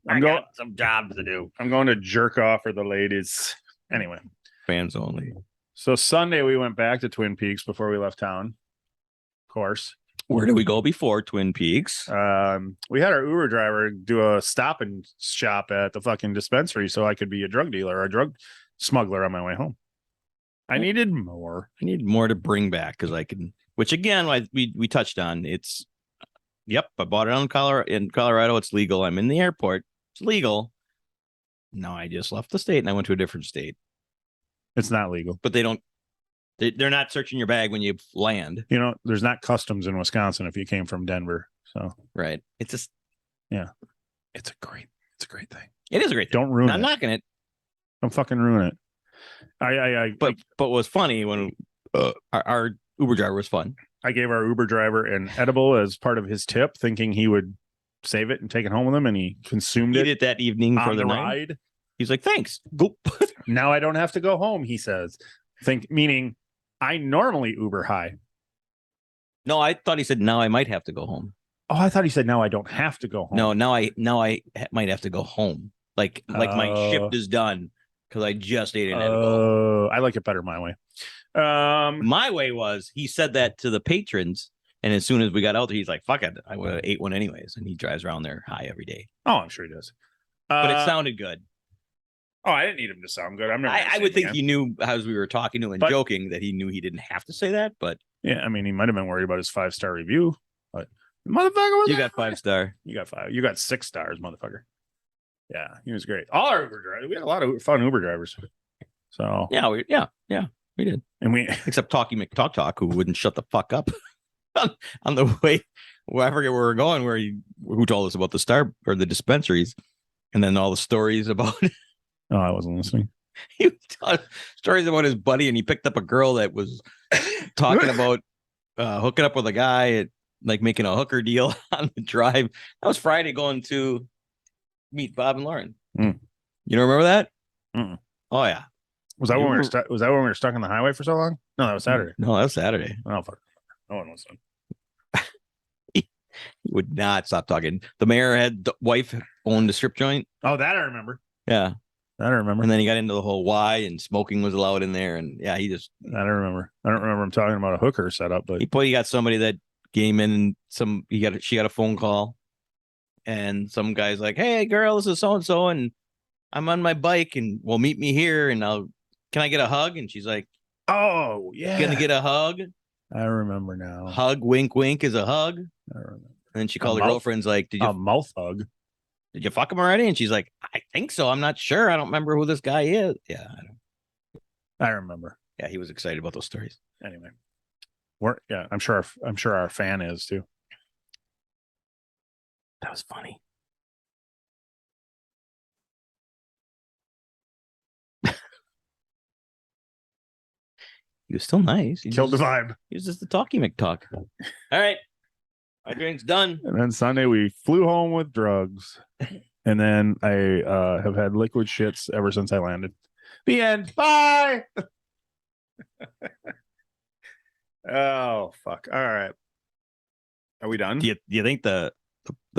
I got some jobs to do. I'm going to jerk off for the ladies. Anyway. Fans only. So Sunday we went back to Twin Peaks before we left town. Of course. Where do we go before Twin Peaks? We had our Uber driver do a stop and shop at the fucking dispensary so I could be a drug dealer or a drug smuggler on my way home. I needed more. I need more to bring back because I can. Which again, we touched on. It's I bought it in Colorado. It's legal. I'm in the airport. It's legal. No, I just left the state and I went to a different state. It's not legal. But they're not searching your bag when you land. There's not customs in Wisconsin if you came from Denver. So right. It's just it's a great thing. it is a great thing. Don't ruin Not it. knocking it. Don't fucking ruin it. But what was funny when our Uber driver was fun. I gave our Uber driver an edible as part of his tip, thinking he would save it and take it home with him, and he consumed He it did it that evening for on the the night. ride. He's like, thanks. Go. Now I don't have to go home, he says. Meaning I normally Uber high. No, I thought he said now I might have to go home. Oh, I thought he said now I don't have to go home. No, might have to go home. Like my shift is done because I just ate and had to go home. I like it better my way. My way was he said that to the patrons, and as soon as we got out there, he's like, "Fuck it, I would have ate one anyways." And he drives around there high every day. Oh, I'm sure he does. But it sounded good. Oh, I didn't need him to sound good. I'm never. I would think he knew as we were talking to him and joking that he knew he didn't have to say that. But yeah, I mean, he might have been worried about his 5-star review. But motherfucker, you got 5-star. You got 5. You got 6 stars, motherfucker. Yeah, he was great. All our Uber drivers. We had a lot of fun Uber drivers. So yeah, we did. And we except Talkie McTalk, who wouldn't shut the fuck up on the way. Well, I forget where we're going. Who told us about the Star or the dispensaries, and then all the stories about. Oh, I wasn't listening. He was telling stories about his buddy, and he picked up a girl that was talking about hooking up with a guy, like making a hooker deal on the drive. That was Friday going to meet Bob and Lauren. Mm. You don't remember that? Mm. Oh yeah. Was that when we were stuck? Was that when we were stuck on the highway for so long? No, that was Saturday. No, that was Saturday. Oh fuck! No one listened. He would not stop talking. The mayor had the wife owned a strip joint. Oh, that I remember. Yeah. I don't remember. And then he got into the whole why and smoking was allowed in there. And yeah, I don't remember. I don't remember him talking about a hooker setup, but he got somebody that came in and she got a phone call and some guy's like, "Hey girl, this is so-and-so. And I'm on my bike and we'll meet me here. And can I get a hug?" And she's like, "Oh yeah. Gonna get a hug." I remember now. Hug, wink, wink is a hug. I remember. And then she called her girlfriend's like, "Did you mouth hug? Did you fuck him already?" And she's like, "I think so. I'm not sure. I don't remember who this guy is." Yeah, I remember. Yeah, he was excited about those stories. Anyway, I'm sure our fan is too. That was funny. He was still nice. He killed the vibe. He was just the Talkie McTalk. All right. My drink's done. And then Sunday we flew home with drugs. And then I have had liquid shits ever since I landed. The end. Bye. Oh, fuck. All right. Are we done? Do you think the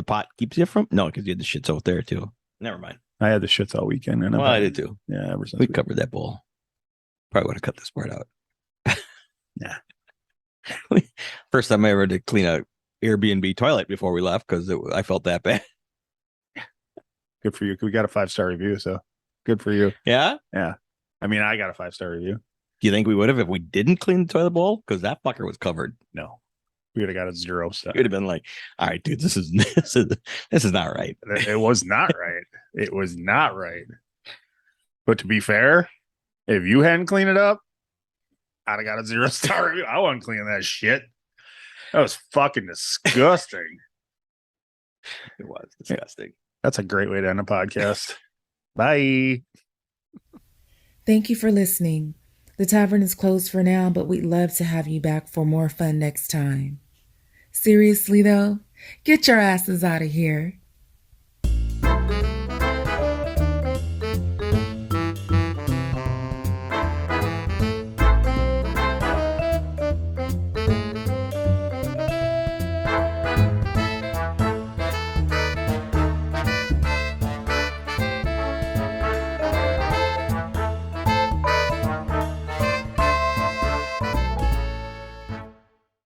pot keeps you from? No, because you had the shits out there too. Never mind. I had the shits all weekend. And I did too. Yeah, ever since we covered that bowl. Probably would have cut this part out. Yeah. First time I ever had to clean a Airbnb toilet before we left because I felt that bad. Good for you. We got a 5-star review, so good for you. Yeah? Yeah. I mean, I got a 5-star review. Do you think we would have if we didn't clean the toilet bowl? Because that fucker was covered. No. We would have got a 0 star. You'd have been like, "All right, dude, this is not right." It was not right. It was not right. But to be fair, if you hadn't cleaned it up, I'd have got a 0 star review. I wasn't cleaning that shit. That was fucking disgusting. It was disgusting. That's a great way to end a podcast. Bye. Thank you for listening. The tavern is closed for now, but we'd love to have you back for more fun next time. Seriously though, get your asses out of here.